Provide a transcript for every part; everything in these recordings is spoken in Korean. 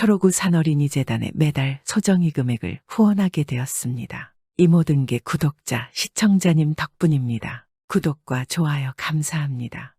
초록우 산어린이재단에 매달 소정의 금액을 후원하게 되었습니다. 이 모든 게 구독자, 시청자님 덕분입니다. 구독과 좋아요 감사합니다.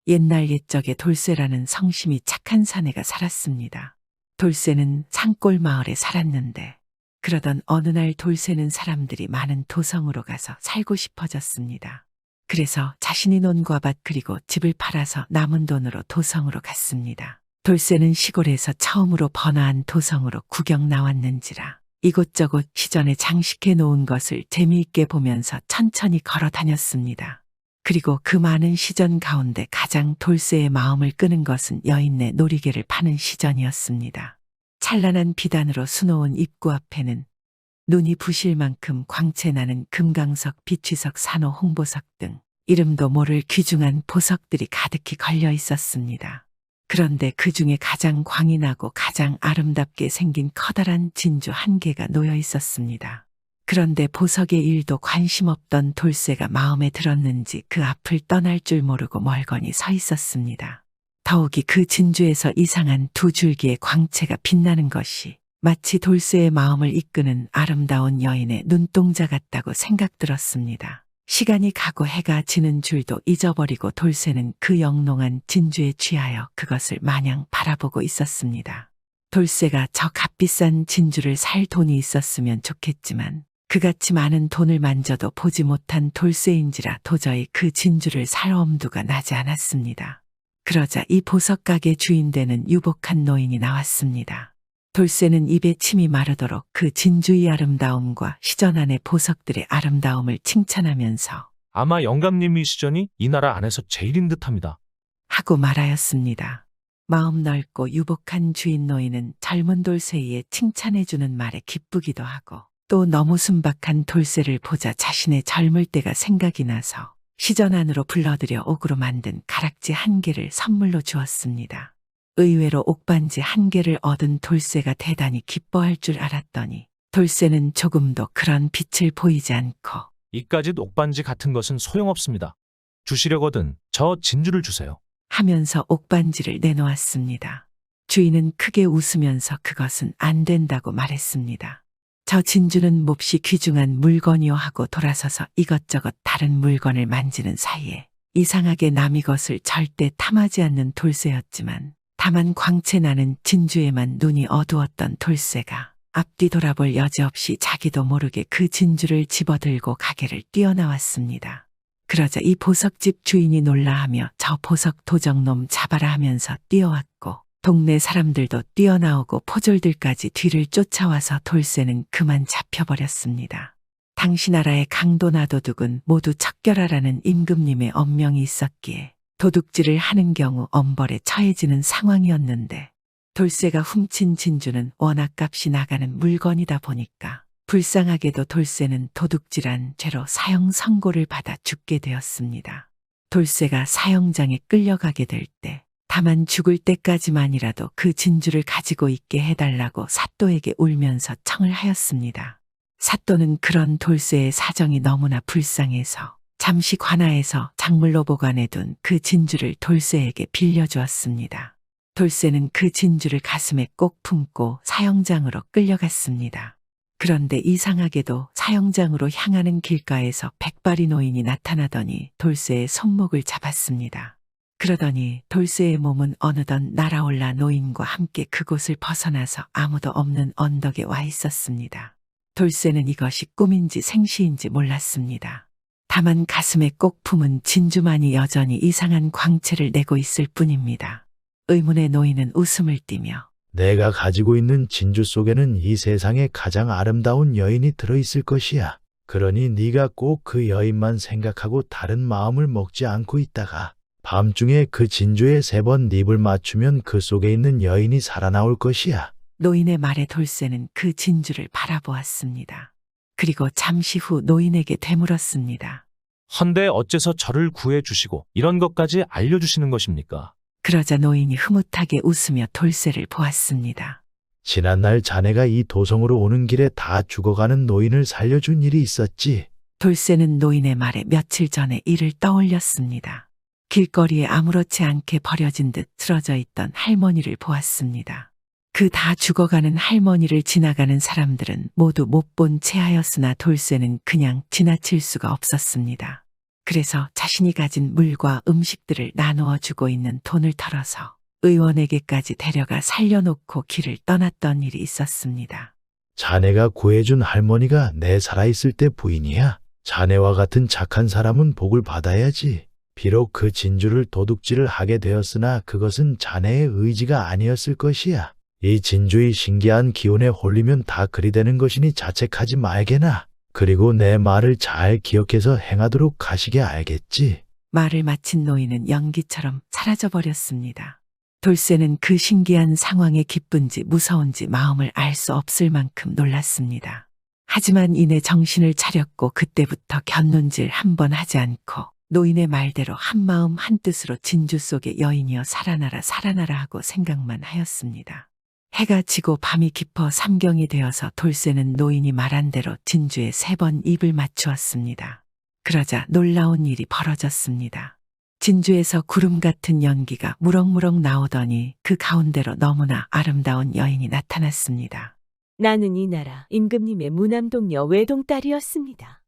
옛날 옛적에 돌쇠라는 성심이 착한 사내가 살았습니다. 돌쇠는 산골 마을에 살았는데 그러던 어느 날 돌쇠는 사람들이 많은 도성으로 가서 살고 싶어졌습니다. 그래서 자신이 논 과밭 그리고 집을 팔아서 남은 돈으로 도성으로 갔습니다. 돌쇠는 시골에서 처음으로 번화한 도성으로 구경 나왔는지라 이곳저곳 시전에 장식해 놓은 것을 재미있게 보면서 천천히 걸어 다녔습니다. 그리고 그 많은 시전 가운데 가장 돌쇠의 마음을 끄는 것은 여인네 놀이개를 파는 시전이었습니다. 찬란한 비단으로 수놓은 입구 앞에는 눈이 부실 만큼 광채나는 금강석, 비취석, 산호, 홍보석 등 이름도 모를 귀중한 보석들이 가득히 걸려 있었습니다. 그런데 그 중에 가장 광이 나고 가장 아름답게 생긴 커다란 진주 한 개가 놓여 있었습니다. 그런데 보석의 일도 관심 없던 돌쇠가 마음에 들었는지 그 앞을 떠날 줄 모르고 멀거니 서 있었습니다. 더욱이 그 진주에서 이상한 두 줄기의 광채가 빛나는 것이 마치 돌쇠의 마음을 이끄는 아름다운 여인의 눈동자 같다고 생각들었습니다. 시간이 가고 해가 지는 줄도 잊어버리고 돌쇠는 그 영롱한 진주에 취하여 그것을 마냥 바라보고 있었습니다. 돌쇠가 저 값비싼 진주를 살 돈이 있었으면 좋겠지만 그같이 많은 돈을 만져도 보지 못한 돌쇠인지라 도저히 그 진주를 살 엄두가 나지 않았습니다. 그러자 이 보석 가게 주인 되는 유복한 노인이 나왔습니다. 돌쇠는 입에 침이 마르도록 그 진주의 아름다움과 시전 안의 보석들의 아름다움을 칭찬하면서 아마 영감님이 시전이 이 나라 안에서 제일인 듯합니다. 하고 말하였습니다. 마음 넓고 유복한 주인 노인은 젊은 돌쇠의 칭찬해주는 말에 기쁘기도 하고 또 너무 순박한 돌쇠를 보자 자신의 젊을 때가 생각이 나서 시전 안으로 불러들여 옥으로 만든 가락지 한 개를 선물로 주었습니다. 의외로 옥반지 한 개를 얻은 돌쇠가 대단히 기뻐할 줄 알았더니 돌쇠는 조금도 그런 빛을 보이지 않고 이까짓 옥반지 같은 것은 소용없습니다. 주시려거든 저 진주를 주세요. 하면서 옥반지를 내놓았습니다. 주인은 크게 웃으면서 그것은 안 된다고 말했습니다. 저 진주는 몹시 귀중한 물건이요 하고 돌아서서 이것저것 다른 물건을 만지는 사이에 이상하게 남의 것을 절대 탐하지 않는 돌쇠였지만 다만 광채 나는 진주에만 눈이 어두웠던 돌쇠가 앞뒤 돌아볼 여지 없이 자기도 모르게 그 진주를 집어들고 가게를 뛰어나왔습니다. 그러자 이 보석집 주인이 놀라하며 저 보석 도적놈 잡아라 하면서 뛰어왔고 동네 사람들도 뛰어나오고 포졸들까지 뒤를 쫓아와서 돌쇠는 그만 잡혀버렸습니다. 당시 나라의 강도나 도둑은 모두 척결하라는 임금님의 엄명이 있었기에 도둑질을 하는 경우 엄벌에 처해지는 상황이었는데 돌쇠가 훔친 진주는 워낙 값이 나가는 물건이다 보니까 불쌍하게도 돌쇠는 도둑질한 죄로 사형 선고를 받아 죽게 되었습니다. 돌쇠가 사형장에 끌려가게 될 때 다만 죽을 때까지만이라도 그 진주를 가지고 있게 해달라고 사또에게 울면서 청을 하였습니다. 사또는 그런 돌쇠의 사정이 너무나 불쌍해서 잠시 관아에서 작물로 보관해둔 그 진주를 돌쇠에게 빌려주었습니다. 돌쇠는 그 진주를 가슴에 꼭 품고 사형장으로 끌려갔습니다. 그런데 이상하게도 사형장으로 향하는 길가에서 백발이 노인이 나타나더니 돌쇠의 손목을 잡았습니다. 그러더니 돌쇠의 몸은 어느덧 날아올라 노인과 함께 그곳을 벗어나서 아무도 없는 언덕에 와 있었습니다. 돌쇠는 이것이 꿈인지 생시인지 몰랐습니다. 다만 가슴에 꼭 품은 진주만이 여전히 이상한 광채를 내고 있을 뿐입니다. 의문의 노인은 웃음을 띠며 내가 가지고 있는 진주 속에는 이 세상에 가장 아름다운 여인이 들어있을 것이야. 그러니 네가 꼭 그 여인만 생각하고 다른 마음을 먹지 않고 있다가 밤중에 그 진주에 3번 닙을 맞추면 그 속에 있는 여인이 살아나올 것이야. 노인의 말에 돌쇠는 그 진주를 바라보았습니다. 그리고 잠시 후 노인에게 되물었습니다. 헌데 어째서 저를 구해 주시고 이런 것까지 알려주시는 것입니까? 그러자 노인이 흐뭇하게 웃으며 돌쇠를 보았습니다. 지난날 자네가 이 도성으로 오는 길에 다 죽어가는 노인을 살려준 일이 있었지. 돌쇠는 노인의 말에 며칠 전의 일을 떠올렸습니다. 길거리에 아무렇지 않게 버려진 듯 쓰러져 있던 할머니를 보았습니다. 그 다 죽어가는 할머니를 지나가는 사람들은 모두 못 본 채하였으나 돌쇠는 그냥 지나칠 수가 없었습니다. 그래서 자신이 가진 물과 음식들을 나누어 주고 있는 돈을 털어서 의원에게까지 데려가 살려놓고 길을 떠났던 일이 있었습니다. 자네가 구해준 할머니가 내 살아있을 때 부인이야. 자네와 같은 착한 사람은 복을 받아야지. 비록 그 진주를 도둑질을 하게 되었으나 그것은 자네의 의지가 아니었을 것이야. 이 진주의 신기한 기운에 홀리면 다 그리 되는 것이니 자책하지 말게나. 그리고 내 말을 잘 기억해서 행하도록 하시게 알겠지. 말을 마친 노인은 연기처럼 사라져버렸습니다. 돌쇠는 그 신기한 상황에 기쁜지 무서운지 마음을 알 수 없을 만큼 놀랐습니다. 하지만 이내 정신을 차렸고 그때부터 곁눈질 한 번 하지 않고 노인의 말대로 한마음 한뜻으로 진주 속의 여인이여 살아나라 살아나라 하고 생각만 하였습니다. 해가 지고 밤이 깊어 삼경이 되어서 돌쇠는 노인이 말한 대로 진주에 3번 입을 맞추었습니다. 그러자 놀라운 일이 벌어졌습니다. 진주에서 구름 같은 연기가 무럭무럭 나오더니 그 가운데로 너무나 아름다운 여인이 나타났습니다. 나는 이 나라 임금님의 무남동녀 외동딸이었습니다.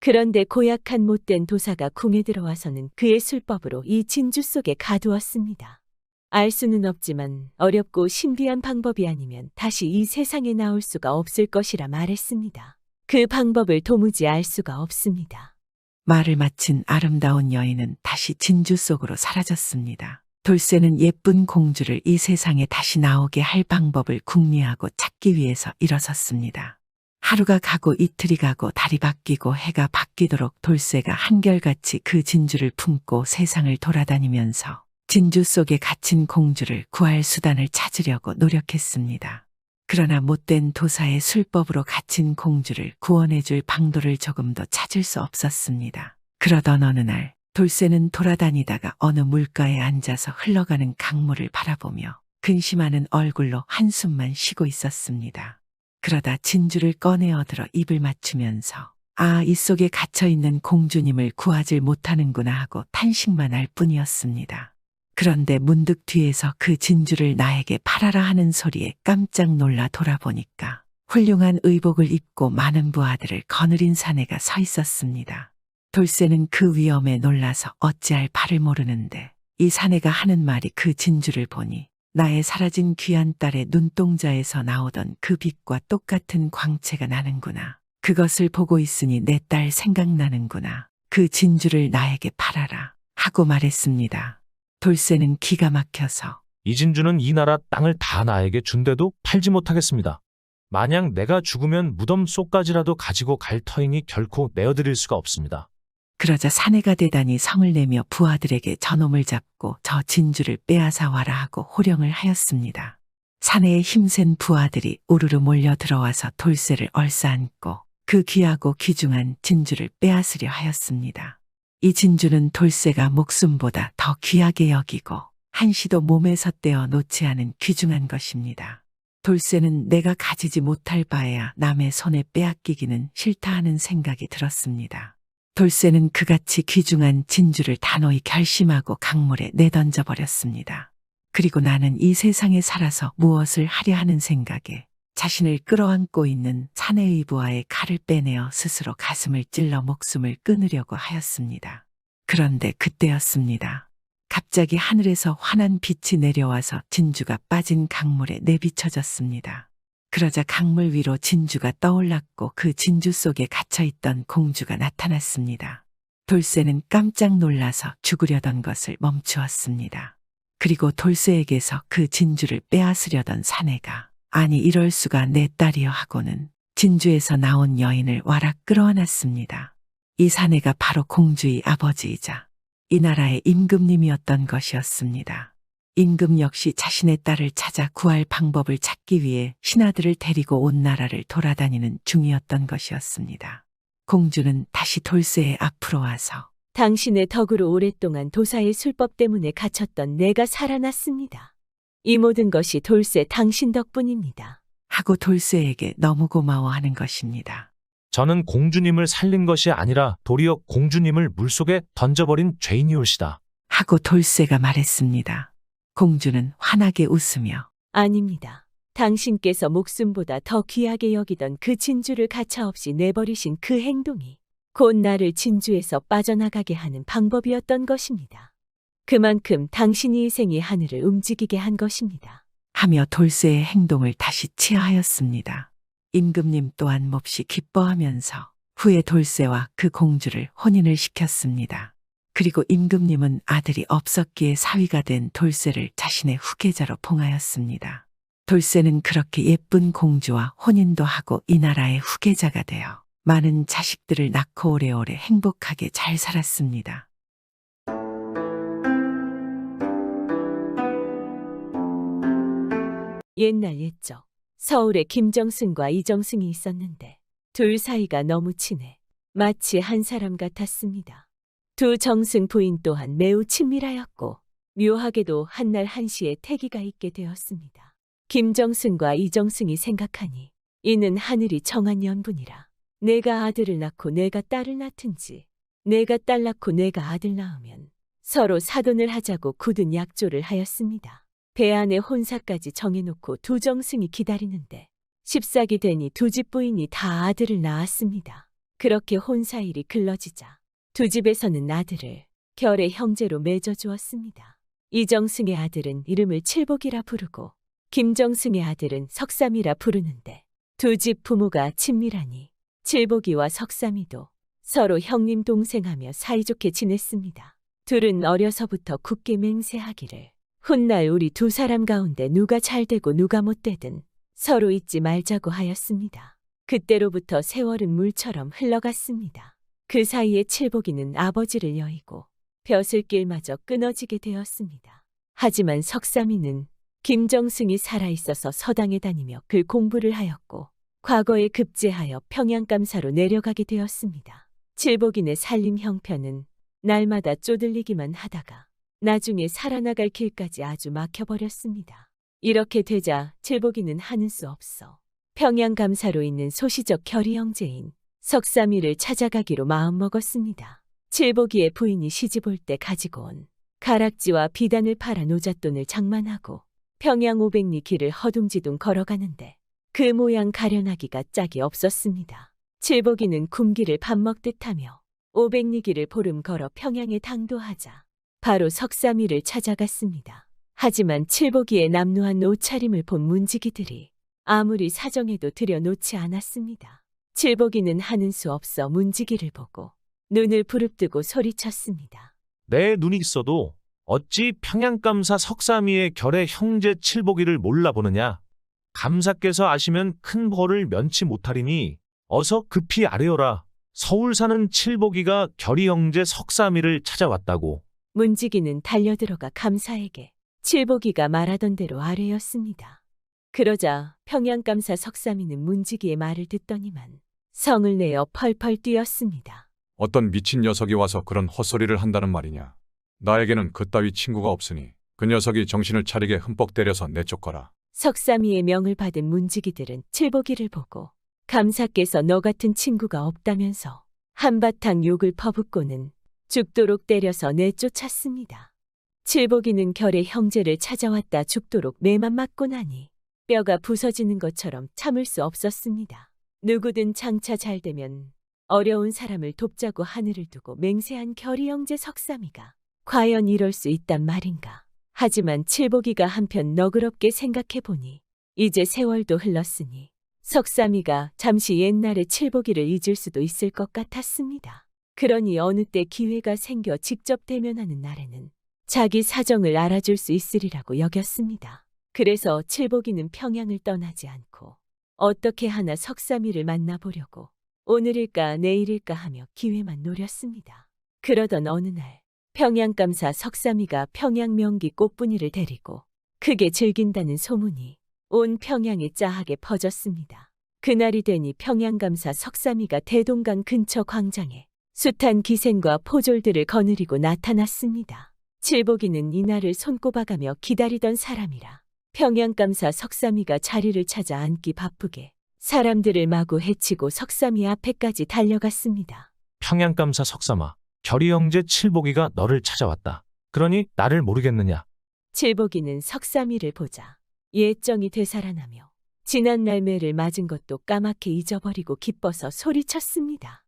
그런데 고약한 못된 도사가 궁에 들어와서는 그의 술법으로 이 진주 속에 가두었습니다. 알 수는 없지만 어렵고 신비한 방법이 아니면 다시 이 세상에 나올 수가 없을 것이라 말했습니다. 그 방법을 도무지 알 수가 없습니다. 말을 마친 아름다운 여인은 다시 진주 속으로 사라졌습니다. 돌쇠는 예쁜 공주를 이 세상에 다시 나오게 할 방법을 궁리하고 찾기 위해서 일어섰습니다. 하루가 가고 이틀이 가고 달이 바뀌고 해가 바뀌도록 돌쇠가 한결같이 그 진주를 품고 세상을 돌아다니면서 진주 속에 갇힌 공주를 구할 수단을 찾으려고 노력했습니다. 그러나 못된 도사의 술법으로 갇힌 공주를 구원해줄 방도를 조금도 찾을 수 없었습니다. 그러던 어느 날 돌쇠는 돌아다니다가 어느 물가에 앉아서 흘러가는 강물을 바라보며 근심하는 얼굴로 한숨만 쉬고 있었습니다. 그러다 진주를 꺼내 얻으러 입을 맞추면서 아, 이 속에 갇혀있는 공주님을 구하질 못하는구나 하고 탄식만 할 뿐이었습니다. 그런데 문득 뒤에서 그 진주를 나에게 팔아라 하는 소리에 깜짝 놀라 돌아보니까 훌륭한 의복을 입고 많은 부하들을 거느린 사내가 서 있었습니다. 돌쇠는 그 위험에 놀라서 어찌할 바를 모르는데 이 사내가 하는 말이 그 진주를 보니 나의 사라진 귀한 딸의 눈동자에서 나오던 그 빛과 똑같은 광채가 나는구나. 그것을 보고 있으니 내 딸 생각나는구나. 그 진주를 나에게 팔아라 하고 말했습니다. 돌쇠는 기가 막혀서 이 진주는 이 나라 땅을 다 나에게 준대도 팔지 못하겠습니다. 만약 내가 죽으면 무덤 속까지라도 가지고 갈 터이니 결코 내어드릴 수가 없습니다. 그러자 사내가 대단히 성을 내며 부하들에게 저놈을 잡고 저 진주를 빼앗아 와라 하고 호령을 하였습니다. 사내의 힘센 부하들이 우르르 몰려 들어와서 돌쇠를 얼싸안고 그 귀하고 귀중한 진주를 빼앗으려 하였습니다. 이 진주는 돌쇠가 목숨보다 더 귀하게 여기고 한시도 몸에서 떼어 놓지 않은 귀중한 것입니다. 돌쇠는 내가 가지지 못할 바에야 남의 손에 빼앗기기는 싫다 하는 생각이 들었습니다. 돌쇠는 그같이 귀중한 진주를 단호히 결심하고 강물에 내던져 버렸습니다. 그리고 나는 이 세상에 살아서 무엇을 하려 하는 생각에 자신을 끌어안고 있는 사내의 부하의 칼을 빼내어 스스로 가슴을 찔러 목숨을 끊으려고 하였습니다. 그런데 그때였습니다. 갑자기 하늘에서 환한 빛이 내려와서 진주가 빠진 강물에 내비쳐졌습니다. 그러자 강물 위로 진주가 떠올랐고 그 진주 속에 갇혀있던 공주가 나타났습니다. 돌쇠는 깜짝 놀라서 죽으려던 것을 멈추었습니다. 그리고 돌쇠에게서 그 진주를 빼앗으려던 사내가 아니 이럴 수가 내 딸이여 하고는 진주에서 나온 여인을 와락 끌어안았습니다. 이 사내가 바로 공주의 아버지이자 이 나라의 임금님이었던 것이었습니다. 임금 역시 자신의 딸을 찾아 구할 방법을 찾기 위해 신하들을 데리고 온 나라를 돌아다니는 중이었던 것이었습니다. 공주는 다시 돌쇠의 앞으로 와서 당신의 덕으로 오랫동안 도사의 술법 때문에 갇혔던 내가 살아났습니다. 이 모든 것이 돌쇠 당신 덕분입니다. 하고 돌쇠에게 너무 고마워하는 것입니다. 저는 공주님을 살린 것이 아니라 도리어 공주님을 물속에 던져버린 죄인이올시다. 하고 돌쇠가 말했습니다. 공주는 환하게 웃으며 아닙니다. 당신께서 목숨보다 더 귀하게 여기던 그 진주를 가차없이 내버리신 그 행동이 곧 나를 진주에서 빠져나가게 하는 방법이었던 것입니다. 그만큼 당신이 이 생이 하늘을 움직이게 한 것입니다. 하며 돌쇠의 행동을 다시 치하하였습니다. 임금님 또한 몹시 기뻐하면서 후에 돌쇠와 그 공주를 혼인을 시켰습니다. 그리고 임금님은 아들이 없었기에 사위가 된 돌쇠를 자신의 후계자로 봉하였습니다. 돌쇠는 그렇게 예쁜 공주와 혼인도 하고 이 나라의 후계자가 되어 많은 자식들을 낳고 오래오래 행복하게 잘 살았습니다. 옛날 옛적 서울에 김정승과 이정승이 있었는데 둘 사이가 너무 친해 마치 한 사람 같았습니다. 두 정승 부인 또한 매우 친밀하였고 묘하게도 한날 한시에 태기가 있게 되었습니다. 김정승과 이정승이 생각하니 이는 하늘이 정한 연분이라 내가 아들을 낳고 내가 딸을 낳든지 내가 딸 낳고 내가 아들 낳으면 서로 사돈을 하자고 굳은 약조를 하였습니다. 배 안에 혼사까지 정해놓고 두 정승이 기다리는데 14기 되니 두 집 부인이 다 아들을 낳았습니다. 그렇게 혼사일이 글러지자 두 집에서는 아들을 결의 형제로 맺어주었습니다. 이정승의 아들은 이름을 칠복이라 부르고 김정승의 아들은 석삼이라 부르는데 두 집 부모가 친밀하니 칠복이와 석삼이도 서로 형님 동생하며 사이좋게 지냈습니다. 둘은 어려서부터 굳게 맹세하기를 훗날 우리 두 사람 가운데 누가 잘되고 누가 못되든 서로 잊지 말자고 하였습니다. 그때로부터 세월은 물처럼 흘러갔습니다. 그 사이에 칠복이는 아버지를 여의고 벼슬길마저 끊어지게 되었습니다. 하지만 석삼이는 김정승이 살아있어서 서당에 다니며 글 공부를 하였고 과거에 급제하여 평양감사로 내려가게 되었습니다. 칠복인의 살림 형편은 날마다 쪼들리기만 하다가 나중에 살아나갈 길까지 아주 막혀버렸습니다. 이렇게 되자 칠복이는 하는 수 없어 평양감사로 있는 소시적 결의 형제인 석삼이를 찾아가기로 마음먹었습니다. 칠복이의 부인이 시집 올 때 가지고 온 가락지와 비단을 팔아 노잣돈을 장만하고 평양 500리 길을 허둥지둥 걸어가는데 그 모양 가련하기가 짝이 없었습니다. 칠복이는 굶기를 밥 먹듯 하며 500리 길을 보름 걸어 평양에 당도하자 바로 석삼이를 찾아갔습니다. 하지만 칠복이의 남루한 옷차림을 본 문지기들이 아무리 사정해도 들여놓지 않았습니다. 칠복이는 하는 수 없어 문지기를 보고 눈을 부릅뜨고 소리쳤습니다. 내 눈이 있어도 어찌 평양감사 석삼이의 결의 형제 칠복이를 몰라보느냐. 감사께서 아시면 큰 벌을 면치 못하리니 어서 급히 아뢰어라. 서울 사는 칠복이가 결의 형제 석삼이를 찾아왔다고. 문지기는 달려들어가 감사에게 칠복이가 말하던 대로 아뢰었습니다. 그러자 평양감사 석삼이는 문지기의 말을 듣더니만 성을 내어 펄펄 뛰었습니다. 어떤 미친 녀석이 와서 그런 헛소리를 한다는 말이냐. 나에게는 그따위 친구가 없으니 그 녀석이 정신을 차리게 흠뻑 때려서 내쫓거라. 석삼이의 명을 받은 문지기들은 칠복이를 보고 감사께서 너 같은 친구가 없다면서 한바탕 욕을 퍼붓고는 죽도록 때려서 내쫓았습니다. 칠복이는 결의 형제를 찾아왔다 죽도록 매만 맞고 나니 뼈가 부서지는 것처럼 참을 수 없었습니다. 누구든 장차 잘 되면 어려운 사람을 돕자고 하늘을 두고 맹세한 결의 형제 석삼이가 과연 이럴 수 있단 말인가. 하지만 칠복이가 한편 너그럽게 생각해보니 이제 세월도 흘렀으니 석삼이가 잠시 옛날의 칠복이를 잊을 수도 있을 것 같았습니다. 그러니 어느 때 기회가 생겨 직접 대면하는 날에는 자기 사정을 알아줄 수 있으리라고 여겼습니다. 그래서 칠복이는 평양을 떠나지 않고 어떻게 하나 석삼이를 만나보려고 오늘일까 내일일까 하며 기회만 노렸습니다. 그러던 어느 날 평양감사 석삼이가 평양 명기 꽃분이를 데리고 크게 즐긴다는 소문이 온 평양에 짜하게 퍼졌습니다. 그날이 되니 평양감사 석삼이가 대동강 근처 광장에 숱한 기생과 포졸들을 거느리고 나타났습니다. 칠복이는 이날을 손꼽아가며 기다리던 사람이라 평양감사 석삼이가 자리를 찾아 앉기 바쁘게 사람들을 마구 해치고 석삼이 앞에까지 달려갔습니다. 평양감사 석삼아, 결의 형제 칠복이가 너를 찾아왔다. 그러니 나를 모르겠느냐? 칠복이는 석삼이를 보자 예정이 되살아나며 지난 날 매를 맞은 것도 까맣게 잊어버리고 기뻐서 소리쳤습니다.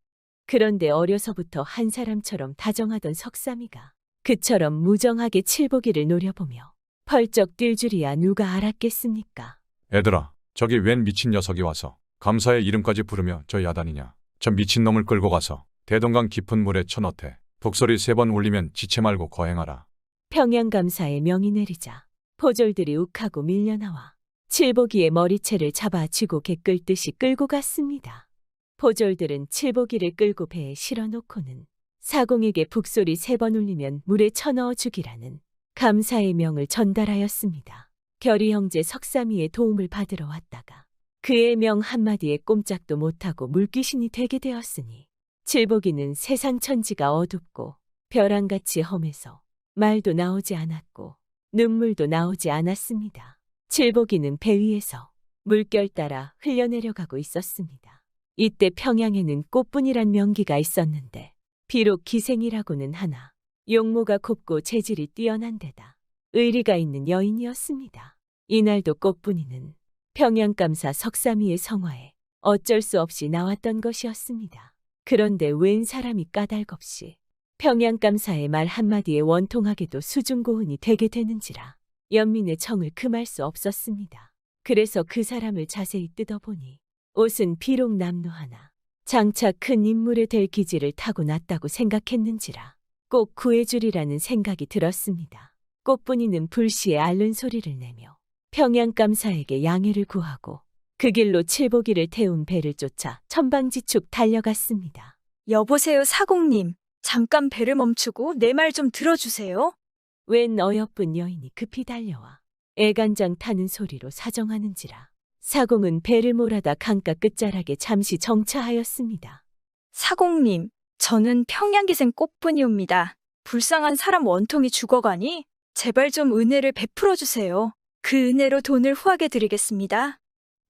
그런데 어려서부터 한 사람처럼 다정하던 석삼이가 그처럼 무정하게 칠복이를 노려보며 펄쩍 뛸 줄이야 누가 알았겠습니까? 애들아, 저기 웬 미친 녀석이 와서 감사의 이름까지 부르며 저 야단이냐. 저 미친 놈을 끌고 가서 대동강 깊은 물에 쳐넣되 북소리 3번 울리면 지체 말고 거행하라. 평양감사의 명이 내리자 포졸들이 욱하고 밀려나와 칠복이의 머리채를 잡아 쥐고 개 끌듯이 끌고 갔습니다. 포졸들은 칠복이를 끌고 배에 실어놓고는 사공에게 북소리 3번 울리면 물에 쳐넣어 주기라는 감사의 명을 전달하였습니다. 결의 형제 석삼이의 도움을 받으러 왔다가 그의 명 한마디에 꼼짝도 못하고 물귀신이 되게 되었으니 칠복이는 세상 천지가 어둡고 벼랑같이 험해서 말도 나오지 않았고 눈물도 나오지 않았습니다. 칠복이는 배 위에서 물결 따라 흘려내려가고 있었습니다. 이때 평양에는 꽃분이란 명기가 있었는데 비록 기생이라고는 하나 용모가 곱고 재질이 뛰어난 데다 의리가 있는 여인이었습니다. 이날도 꽃분이는 평양감사 석삼이의 성화에 어쩔 수 없이 나왔던 것이었습니다. 그런데 웬 사람이 까닭없이 평양감사의 말 한마디에 원통하게도 수중고은이 되게 되는지라 연민의 청을 금할 수 없었습니다. 그래서 그 사람을 자세히 뜯어보니 옷은 비록 남루하나 장차 큰 인물에 될 기질을 타고났다고 생각했는지라 꼭 구해주리라는 생각이 들었습니다. 꽃분이는 불시에 앓는 소리를 내며 평양감사에게 양해를 구하고 그 길로 칠복이를 태운 배를 쫓아 천방지축 달려갔습니다. 여보세요, 사공님. 잠깐 배를 멈추고 내 말 좀 들어주세요. 웬 어여쁜 여인이 급히 달려와 애간장 타는 소리로 사정하는지라 사공은 배를 몰아다 강가 끝자락에 잠시 정차하였습니다. 사공님, 저는 평양기생 꽃분이옵니다. 불쌍한 사람 원통이 죽어가니 제발 좀 은혜를 베풀어 주세요. 그 은혜로 돈을 후하게 드리겠습니다.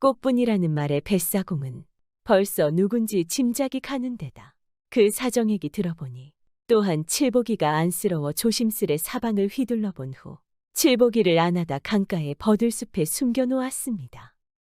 꽃분이라는 말에 뱃사공은 벌써 누군지 짐작이 가는 데다 그 사정얘기 들어보니 또한 칠복이가 안쓰러워 조심스레 사방을 휘둘러 본 후 칠복이를 안아다 강가의 버들숲에 숨겨놓았습니다.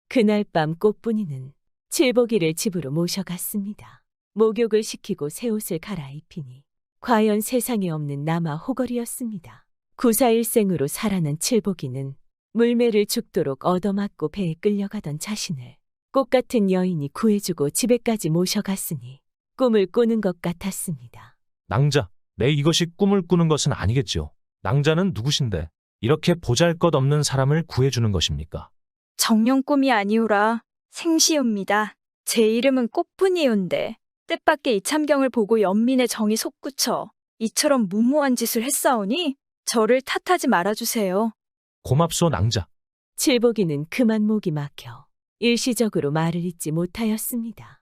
그날 밤 꽃분이는 칠복이를 집으로 모셔갔습니다. 목욕을 시키고 새 옷을 갈아입히니 과연 세상에 없는 남아 호걸이었습니다. 구사일생으로 살아난 칠복이는 물매를 죽도록 얻어맞고 배에 끌려가던 자신을 꽃 같은 여인이 구해주고 집에까지 모셔갔으니 꿈을 꾸는 것 같았습니다. 낭자, 내 이것이 꿈을 꾸는 것은 아니겠지요. 낭자는 누구신데 이렇게 보잘것없는 사람을 구해주는 것입니까? 정령 꿈이 아니오라 생시옵니다. 제 이름은 꽃분이온데 뜻밖의 이참경을 보고 연민의 정이 솟구쳐 이처럼 무모한 짓을 했사오니 저를 탓하지 말아주세요. 고맙소 낭자. 칠복이는 그만 목이 막혀 일시적으로 말을 잇지 못하였습니다.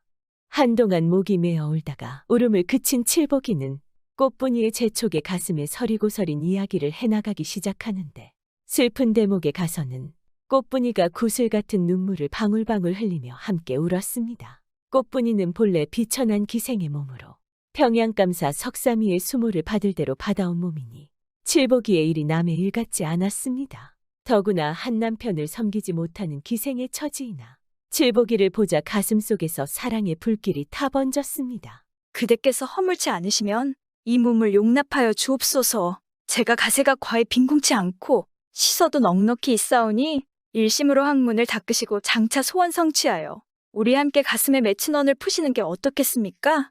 한동안 목이 메어 울다가 울음을 그친 칠복이는 꽃분이의 재촉에 가슴에 서리고서린 이야기를 해나가기 시작하는데 슬픈 대목에 가서는 꽃분이가 구슬 같은 눈물을 방울방울 흘리며 함께 울었습니다. 꽃분이는 본래 비천한 기생의 몸으로 평양감사 석삼이의 수모를 받을 대로 받아온 몸이니 칠복이의 일이 남의 일 같지 않았습니다. 더구나 한 남편을 섬기지 못하는 기생의 처지이나 칠복이를 보자 가슴속에서 사랑의 불길이 타번졌습니다. 그대께서 허물치 않으시면 이 몸을 용납하여 주옵소서. 제가 가세가 과히 빈궁치 않고 시서도 넉넉히 있사오니 일심으로 항문을 닦으시고 장차 소원 성취하여 우리 함께 가슴에 맺힌 언을 푸시는 게 어떻겠습니까?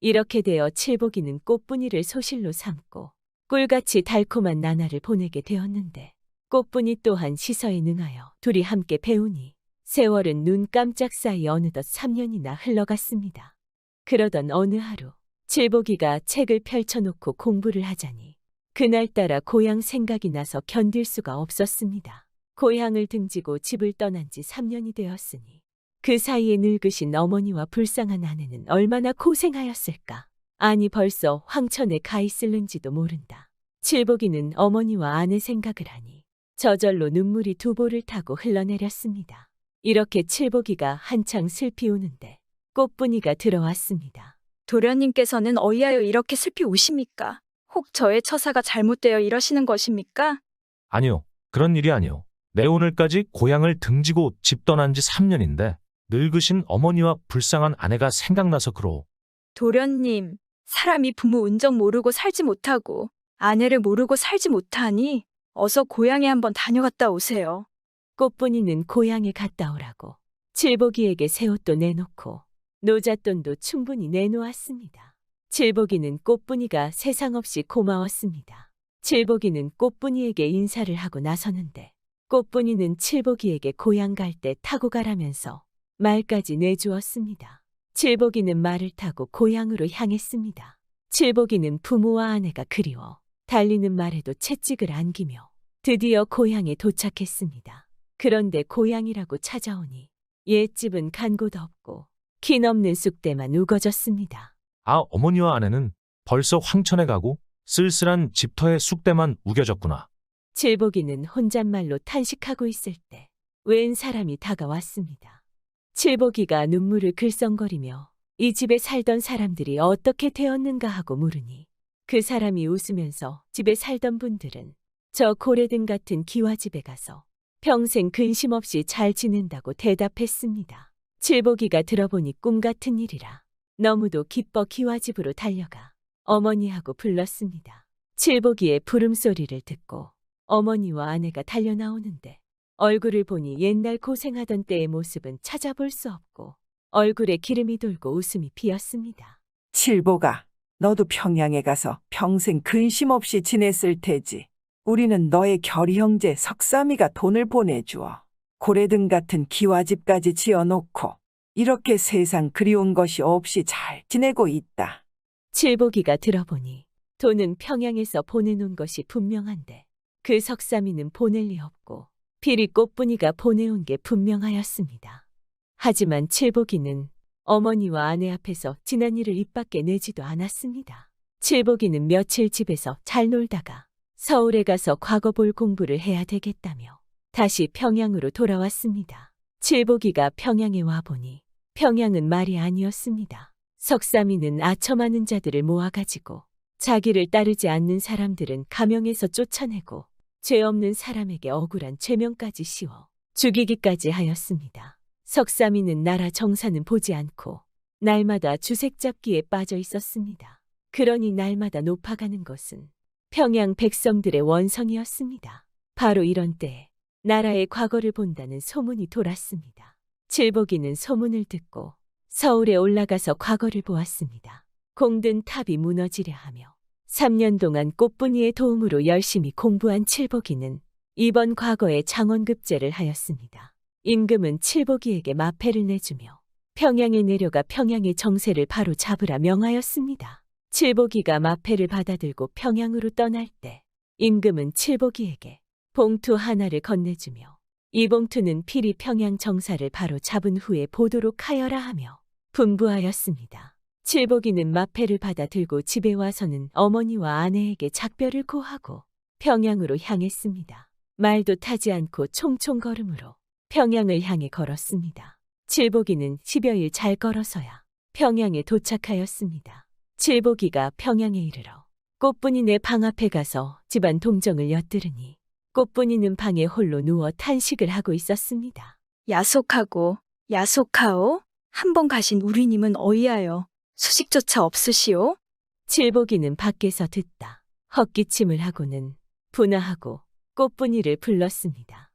이렇게 되어 칠복이는 꽃분이를 소실로 삼고 꿀같이 달콤한 나날을 보내게 되었는데 꽃분이 또한 시서에 능하여 둘이 함께 배우니 세월은 눈 깜짝 사이 어느덧 3년이나 흘러갔습니다. 그러던 어느 하루 칠복이가 책을 펼쳐놓고 공부를 하자니 그날따라 고향 생각이 나서 견딜 수가 없었습니다. 고향을 등지고 집을 떠난 지 3년이 되었으니 그 사이에 늙으신 어머니와 불쌍한 아내는 얼마나 고생하였을까. 아니 벌써 황천에 가 있을는지도 모른다. 칠복이는 어머니와 아내 생각을 하니 저절로 눈물이 두 볼을 타고 흘러내렸습니다. 이렇게 칠복이가 한창 슬피 우는데 꽃분이가 들어왔습니다. 도련님께서는 어이하여 이렇게 슬피 우십니까? 혹 저의 처사가 잘못되어 이러시는 것입니까? 아니요. 그런 일이 아니요. 내 오늘까지 고향을 등지고 집 떠난 지 3년인데 늙으신 어머니와 불쌍한 아내가 생각나서 그러오. 도련님, 사람이 부모 운정 모르고 살지 못하고 아내를 모르고 살지 못하니 어서 고향에 한번 다녀갔다 오세요. 꽃분이는 고향에 갔다 오라고 칠복이에게 새 옷도 내놓고 노잣돈도 충분히 내놓았습니다. 칠복이는 꽃분이가 세상 없이 고마웠습니다. 칠복이는 꽃분이에게 인사를 하고 나서는데 꽃분이는 칠복이에게 고향 갈 때 타고 가라면서 말까지 내주었습니다. 칠복이는 말을 타고 고향으로 향했습니다. 칠복이는 부모와 아내가 그리워 달리는 말에도 채찍을 안기며 드디어 고향에 도착했습니다. 그런데 고향이라고 찾아오니 옛집은 간 곳 없고 키 넘는 쑥대만 우거졌습니다. 아, 어머니와 아내는 벌써 황천에 가고 쓸쓸한 집터에 쑥대만 우겨졌구나. 칠복이는 혼잣말로 탄식하고 있을 때 웬 사람이 다가왔습니다. 칠복이가 눈물을 글썽거리며 이 집에 살던 사람들이 어떻게 되었는가 하고 물으니 그 사람이 웃으면서 집에 살던 분들은 저 고래등 같은 기와집에 가서 평생 근심 없이 잘 지낸다고 대답했습니다. 칠복이가 들어보니 꿈 같은 일이라 너무도 기뻐 기와집으로 달려가 어머니하고 불렀습니다. 칠복이의 부름소리를 듣고 어머니와 아내가 달려나오는데 얼굴을 보니 옛날 고생하던 때의 모습은 찾아볼 수 없고 얼굴에 기름이 돌고 웃음이 피었습니다. 칠보가, 너도 평양에 가서 평생 근심 없이 지냈을 테지. 우리는 너의 결이 형제 석삼이가 돈을 보내주어 고래등 같은 기와집까지 지어놓고 이렇게 세상 그리운 것이 없이 잘 지내고 있다. 칠복이가 들어보니 돈은 평양에서 보내놓은 것이 분명한데 그 석삼이는 보낼 리 없고 비리 꽃분이가 보내온 게 분명하였습니다. 하지만 칠복이는 어머니와 아내 앞에서 지난 일을 입 밖에 내지도 않았습니다. 칠복이는 며칠 집에서 잘 놀다가 서울에 가서 과거 볼 공부를 해야 되겠다며 다시 평양으로 돌아왔습니다. 칠복이가 평양에 와보니 평양은 말이 아니었습니다. 석삼이는 아첨하는 자들을 모아가지고 자기를 따르지 않는 사람들은 가명에서 쫓아내고 죄 없는 사람에게 억울한 죄명까지 씌워 죽이기까지 하였습니다. 석삼이는 나라 정사는 보지 않고 날마다 주색 잡기에 빠져 있었습니다. 그러니 날마다 높아가는 것은 평양 백성들의 원성이었습니다. 바로 이런 때에 나라의 과거를 본다는 소문이 돌았습니다. 칠복이는 소문을 듣고 서울에 올라가서 과거를 보았습니다. 공든 탑이 무너지려 하며 3년 동안 꽃분이의 도움으로 열심히 공부한 칠복이는 이번 과거에 장원급제를 하였습니다. 임금은 칠복이에게 마패를 내주며 평양에 내려가 평양의 정세를 바로 잡으라 명하였습니다. 칠복이가 마패를 받아들고 평양으로 떠날 때 임금은 칠복이에게 봉투 하나를 건네주며 이 봉투는 필히 평양 정사를 바로 잡은 후에 보도록 하여라 하며 분부하였습니다. 칠복이는 마패를 받아 들고 집에 와서는 어머니와 아내에게 작별을 고하고 평양으로 향했습니다. 말도 타지 않고 총총 걸음으로 평양을 향해 걸었습니다. 칠복이는 10여일 잘 걸어서야 평양에 도착하였습니다. 칠복이가 평양에 이르러 꽃분이네 방 앞에 가서 집안 동정을 엿들으니 꽃분이는 방에 홀로 누워 탄식을 하고 있었습니다. 야속하고 야속하오? 한 번 가신 우리님은 어이하여 소식조차 없으시오? 칠복이는 밖에서 듣다 헛기침을 하고는 분하하고 꽃분이를 불렀습니다.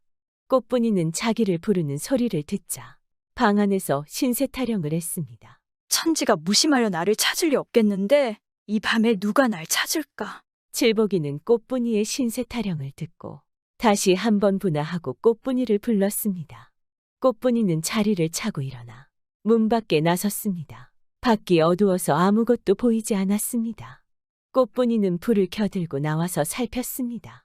꽃분이는 자기를 부르는 소리를 듣자 방 안에서 신세 타령을 했습니다. 천지가 무심하려 나를 찾을 리 없겠는데 이 밤에 누가 날 찾을까? 칠복이는 꽃분이의 신세 타령을 듣고 다시 한번 분하하고 꽃분이를 불렀습니다. 꽃분이는 자리를 차고 일어나 문 밖에 나섰습니다. 밖이 어두워서 아무것도 보이지 않았습니다. 꽃분이는 불을 켜들고 나와서 살폈습니다.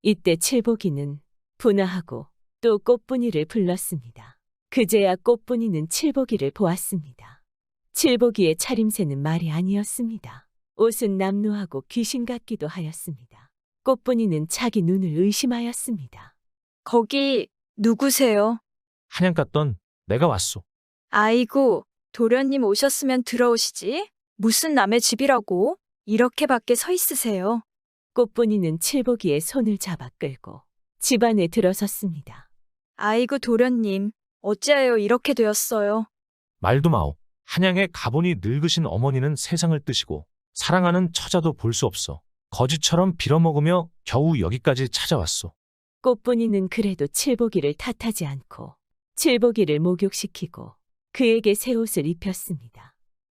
이때 칠복이는 분하하고 또 꽃분이를 불렀습니다. 그제야 꽃분이는 칠복이를 보았습니다. 칠복이의 차림새는 말이 아니었습니다. 옷은 남루하고 귀신 같기도 하였습니다. 꽃분이는 자기 눈을 의심하였습니다. 거기 누구세요? 한양 갔던 내가 왔소. 아이고, 도련님 오셨으면 들어오시지. 무슨 남의 집이라고? 이렇게밖에 서 있으세요. 꽃분이는 칠복이의 손을 잡아 끌고 집 안에 들어섰습니다. 아이고 도련님, 어찌하여 이렇게 되었어요? 말도 마오. 한양에 가보니 늙으신 어머니는 세상을 뜨시고 사랑하는 처자도 볼 수 없어. 거지처럼 빌어먹으며 겨우 여기까지 찾아왔소. 꽃분이는 그래도 칠복이를 탓하지 않고 칠복이를 목욕시키고 그에게 새 옷을 입혔습니다.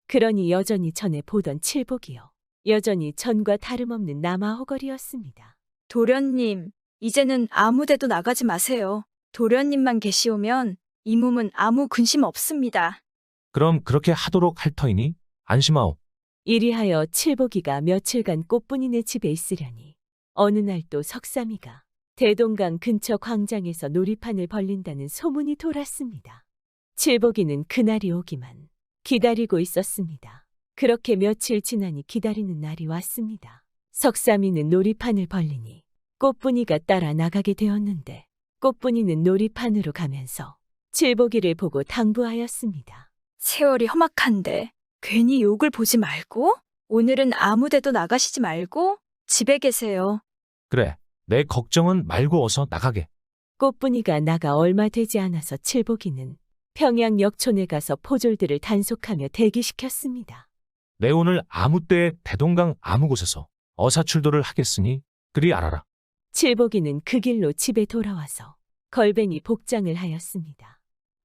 그러니 여전히 전에 보던 칠복이요. 여전히 전과 다름없는 남아호걸이었습니다. 도련님, 이제는 아무 데도 나가지 마세요. 도련님만 계시오면 이 몸은 아무 근심 없습니다. 그럼 그렇게 하도록 할 터이니 안심하오. 이리하여 칠복이가 며칠간 꽃분이네 집에 있으려니 어느 날 또 석삼이가 대동강 근처 광장에서 놀이판을 벌린다는 소문이 돌았습니다. 칠복이는 그날이 오기만 기다리고 있었습니다. 그렇게 며칠 지나니 기다리는 날이 왔습니다. 석삼이는 놀이판을 벌리니 꽃분이가 따라 나가게 되었는데 꽃분이는 놀이판으로 가면서 칠복이를 보고 당부하였습니다. 세월이 험악한데 괜히 욕을 보지 말고 오늘은 아무 데도 나가시지 말고 집에 계세요. 그래, 내 걱정은 말고 어서 나가게. 꽃분이가 나가 얼마 되지 않아서 칠복이는 평양 역촌에 가서 포졸들을 단속하며 대기시켰습니다. 내 오늘 아무 때에 대동강 아무 곳에서 어사출도를 하겠으니 그리 알아라. 칠복이는 그 길로 집에 돌아와서 걸뱅이 복장을 하였습니다.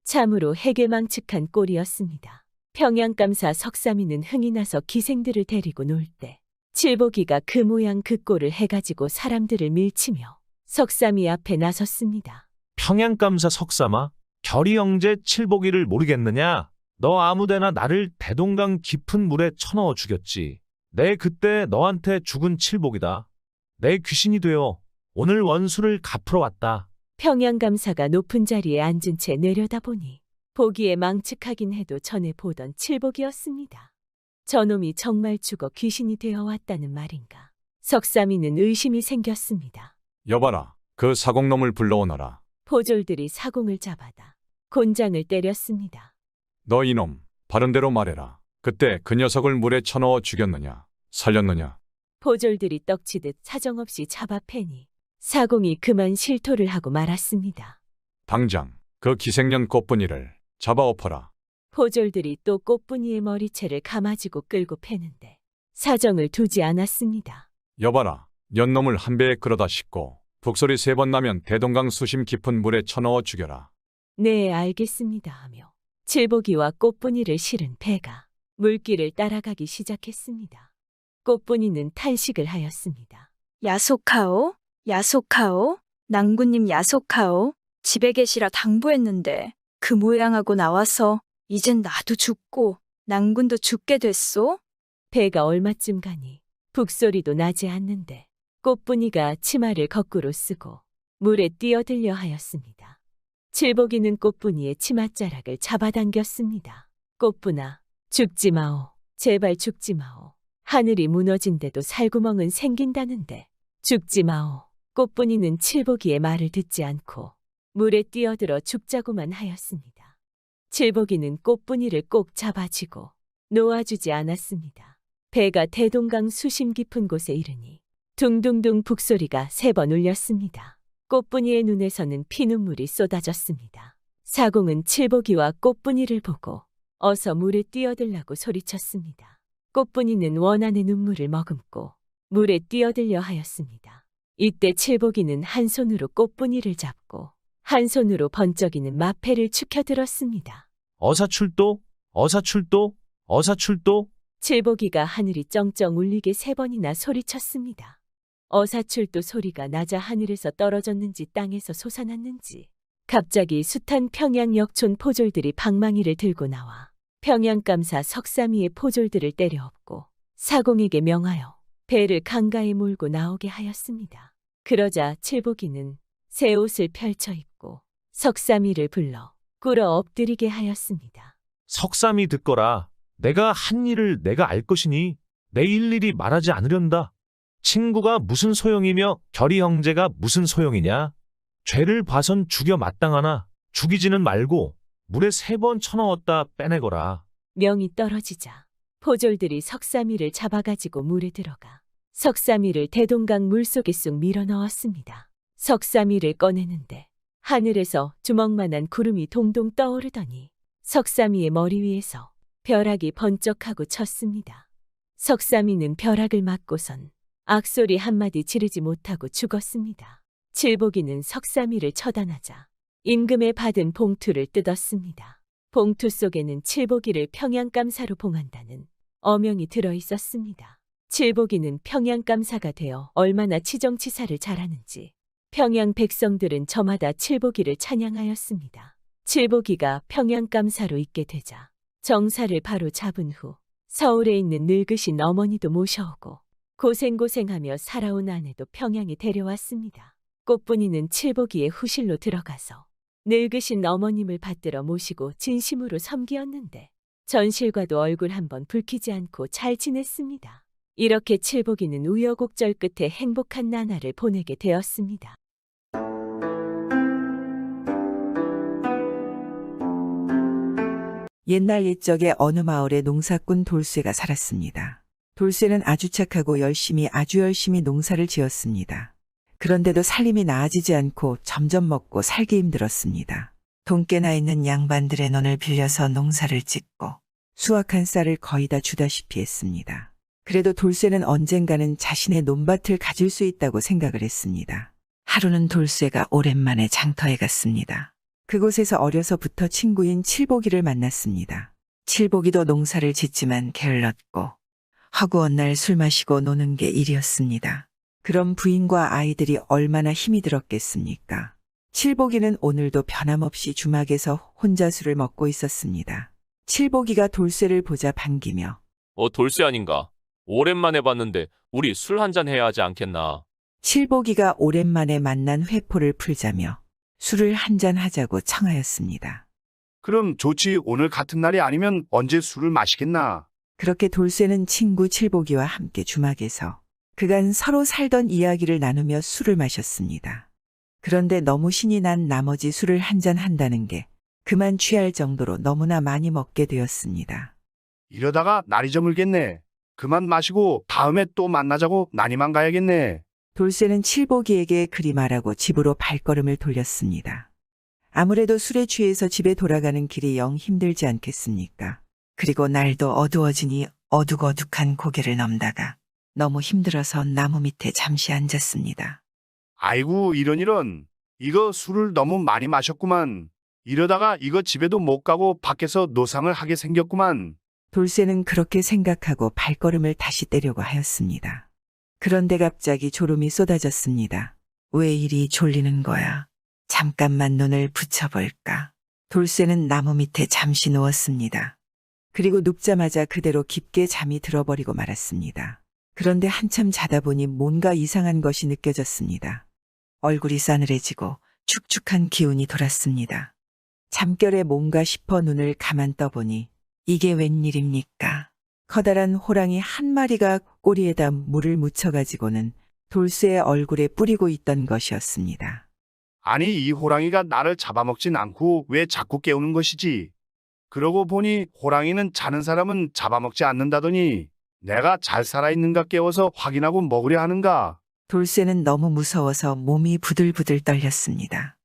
참으로 해괴망측한 꼴이었습니다. 평양감사 석삼이는 흥이 나서 기생들을 데리고 놀 때 칠복이가 그 모양 그 꼴을 해가지고 사람들을 밀치며 석삼이 앞에 나섰습니다. 평양감사 석삼아, 결이 형제 칠복이를 모르겠느냐? 너 아무데나 나를 대동강 깊은 물에 쳐넣어 죽였지. 내 그때 너한테 죽은 칠복이다. 내 귀신이 되어 오늘 원수를 갚으러 왔다. 평양감사가 높은 자리에 앉은 채 내려다보니 보기에 망측하긴 해도 전에 보던 칠복이었습니다. 저놈이 정말 죽어 귀신이 되어 왔다는 말인가. 석삼이는 의심이 생겼습니다. 여봐라, 그 사공놈을 불러오너라. 포졸들이 사공을 잡아다 곤장을 때렸습니다. 너 이놈, 바른대로 말해라. 그때 그 녀석을 물에 쳐넣어 죽였느냐? 살렸느냐? 포졸들이 떡치듯 사정없이 잡아 패니 사공이 그만 실토를 하고 말았습니다. 당장 그 기생년 꽃분이를 잡아 엎어라. 포졸들이 또 꽃분이의 머리채를 감아지고 끌고 패는데 사정을 두지 않았습니다. 여봐라, 년놈을 한 배에 끌어다 싣고 북소리 3번 나면 대동강 수심 깊은 물에 쳐넣어 죽여라. 네, 알겠습니다 하며 칠복이와 꽃분이를 실은 배가 물길을 따라가기 시작했습니다. 꽃분이는 탄식을 하였습니다. 야속하오, 야속하오, 낭군님 야속하오. 집에 계시라 당부했는데 그 모양하고 나와서 이젠 나도 죽고 낭군도 죽게 됐소? 배가 얼마쯤 가니 북소리도 나지 않는데 꽃분이가 치마를 거꾸로 쓰고 물에 뛰어들려 하였습니다. 칠복이는 꽃분이의 치맛자락을 잡아당겼습니다. 꽃분아, 죽지 마오. 제발 죽지 마오. 하늘이 무너진데도 살구멍은 생긴다는데 죽지 마오. 꽃분이는 칠복이의 말을 듣지 않고 물에 뛰어들어 죽자고만 하였습니다. 칠복이는 꽃분이를 꼭 잡아쥐고 놓아주지 않았습니다. 배가 대동강 수심 깊은 곳에 이르니 둥둥둥 북소리가 3번 울렸습니다. 꽃분이의 눈에서는 피눈물이 쏟아졌습니다. 사공은 칠복이와 꽃분이를 보고 어서 물에 뛰어들라고 소리쳤습니다. 꽃분이는 원한의 눈물을 머금고 물에 뛰어들려 하였습니다. 이때 칠복이는 한 손으로 꽃분이를 잡고 한 손으로 번쩍이는 마패를 축혀들었습니다. 어사출도, 어사출도, 어사출도. 칠복이가 하늘이 쩡쩡 울리게 3번이나 소리쳤습니다. 어사출도 소리가 낮아 하늘에서 떨어졌는지 땅에서 솟아났는지 갑자기 숱한 평양 역촌 포졸들이 방망이를 들고 나와 평양감사 석삼이의 포졸들을 때려엎고 사공에게 명하여 배를 강가에 몰고 나오게 하였습니다. 그러자 칠복이는 새 옷을 펼쳐 입고 석삼이를 불러 꿇어 엎드리게 하였습니다. 석삼이 듣거라. 내가 한 일을 내가 알 것이니 내 일일이 말하지 않으련다. 친구가 무슨 소용이며 결이 형제가 무슨 소용이냐. 죄를 봐선 죽여 마땅하나 죽이지는 말고 물에 3번 쳐넣었다 빼내거라. 명이 떨어지자 포졸들이 석삼이를 잡아가지고 물에 들어가 석삼이를 대동강 물속에 쑥 밀어 넣었습니다. 석삼이를 꺼내는데 하늘에서 주먹만한 구름이 동동 떠오르더니 석삼이의 머리 위에서 벼락이 번쩍하고 쳤습니다. 석삼이는 벼락을 맞고선 악소리 한마디 지르지 못하고 죽었습니다. 칠복이는 석삼이를 처단하자 임금의 받은 봉투를 뜯었습니다. 봉투 속에는 칠복이를 평양감사로 봉한다는 어명이 들어 있었습니다. 칠복이는 평양감사가 되어 얼마나 치정치사를 잘하는지 평양 백성들은 저마다 칠복이를 찬양하였습니다. 칠복이가 평양감사로 있게 되자 정사를 바로 잡은 후 서울에 있는 늙으신 어머니도 모셔오고 고생고생하며 살아온 아내도 평양에 데려왔습니다. 꽃분이는 칠복이의 후실로 들어가서 늙으신 어머님을 받들어 모시고 진심으로 섬기었는데 전실과도 얼굴 한번 붉히지 않고 잘 지냈습니다. 이렇게 칠복이는 우여곡절 끝에 행복한 나날을 보내게 되었습니다. 옛날 옛적에 어느 마을에 농사꾼 돌쇠가 살았습니다. 돌쇠는 아주 착하고 아주 열심히 농사를 지었습니다. 그런데도 살림이 나아지지 않고 점점 먹고 살기 힘들었습니다. 돈깨나 있는 양반들의 논을 빌려서 농사를 짓고 수확한 쌀을 거의 다 주다시피 했습니다. 그래도 돌쇠는 언젠가는 자신의 논밭을 가질 수 있다고 생각을 했습니다. 하루는 돌쇠가 오랜만에 장터에 갔습니다. 그곳에서 어려서부터 친구인 칠복이를 만났습니다. 칠복이도 농사를 짓지만 게을렀고 허구한 날 술 마시고 노는 게 일이었습니다. 그럼 부인과 아이들이 얼마나 힘이 들었겠습니까? 칠복이는 오늘도 변함없이 주막에서 혼자 술을 먹고 있었습니다. 칠복이가 돌쇠를 보자 반기며 돌쇠 아닌가? 오랜만에 봤는데 우리 술 한잔 해야 하지 않겠나? 칠복이가 오랜만에 만난 회포를 풀자며 술을 한잔 하자고 청하였습니다. 그럼 좋지. 오늘 같은 날이 아니면 언제 술을 마시겠나? 그렇게 돌쇠는 친구 칠복이와 함께 주막에서 그간 서로 살던 이야기를 나누며 술을 마셨습니다. 그런데 너무 신이 난 나머지 술을 한잔 한다는 게 그만 취할 정도로 너무나 많이 먹게 되었습니다. 이러다가 날이 저물겠네. 그만 마시고 다음에 또 만나자고 난이만 가야겠네. 돌쇠는 칠복이에게 그리 말하고 집으로 발걸음을 돌렸습니다. 아무래도 술에 취해서 집에 돌아가는 길이 영 힘들지 않겠습니까? 그리고 날도 어두워지니 어둑어둑한 고개를 넘다가 너무 힘들어서 나무 밑에 잠시 앉았습니다. 아이고 이런. 이거 술을 너무 많이 마셨구만. 이러다가 이거 집에도 못 가고 밖에서 노상을 하게 생겼구만. 돌쇠는 그렇게 생각하고 발걸음을 다시 떼려고 하였습니다. 그런데 갑자기 졸음이 쏟아졌습니다. 왜 이리 졸리는 거야? 잠깐만 눈을 붙여볼까? 돌쇠는 나무 밑에 잠시 누웠습니다. 그리고 눕자마자 그대로 깊게 잠이 들어버리고 말았습니다. 그런데 한참 자다 보니 뭔가 이상한 것이 느껴졌습니다. 얼굴이 싸늘해지고 축축한 기운이 돌았습니다. 잠결에 뭔가 싶어 눈을 가만 떠보니 이게 웬일입니까? 커다란 호랑이 한 마리가 꼬리에다 물을 묻혀가지고는 돌쇠의 얼굴에 뿌리고 있던 것이었습니다. 아니 이 호랑이가 나를 잡아먹진 않고 왜 자꾸 깨우는 것이지? 그러고 보니 호랑이는 자는 사람은 잡아먹지 않는다더니 내가 잘 살아있는가 깨워서 확인하고 먹으려 하는가? 돌쇠는 너무 무서워서 몸이 부들부들 떨렸습니다.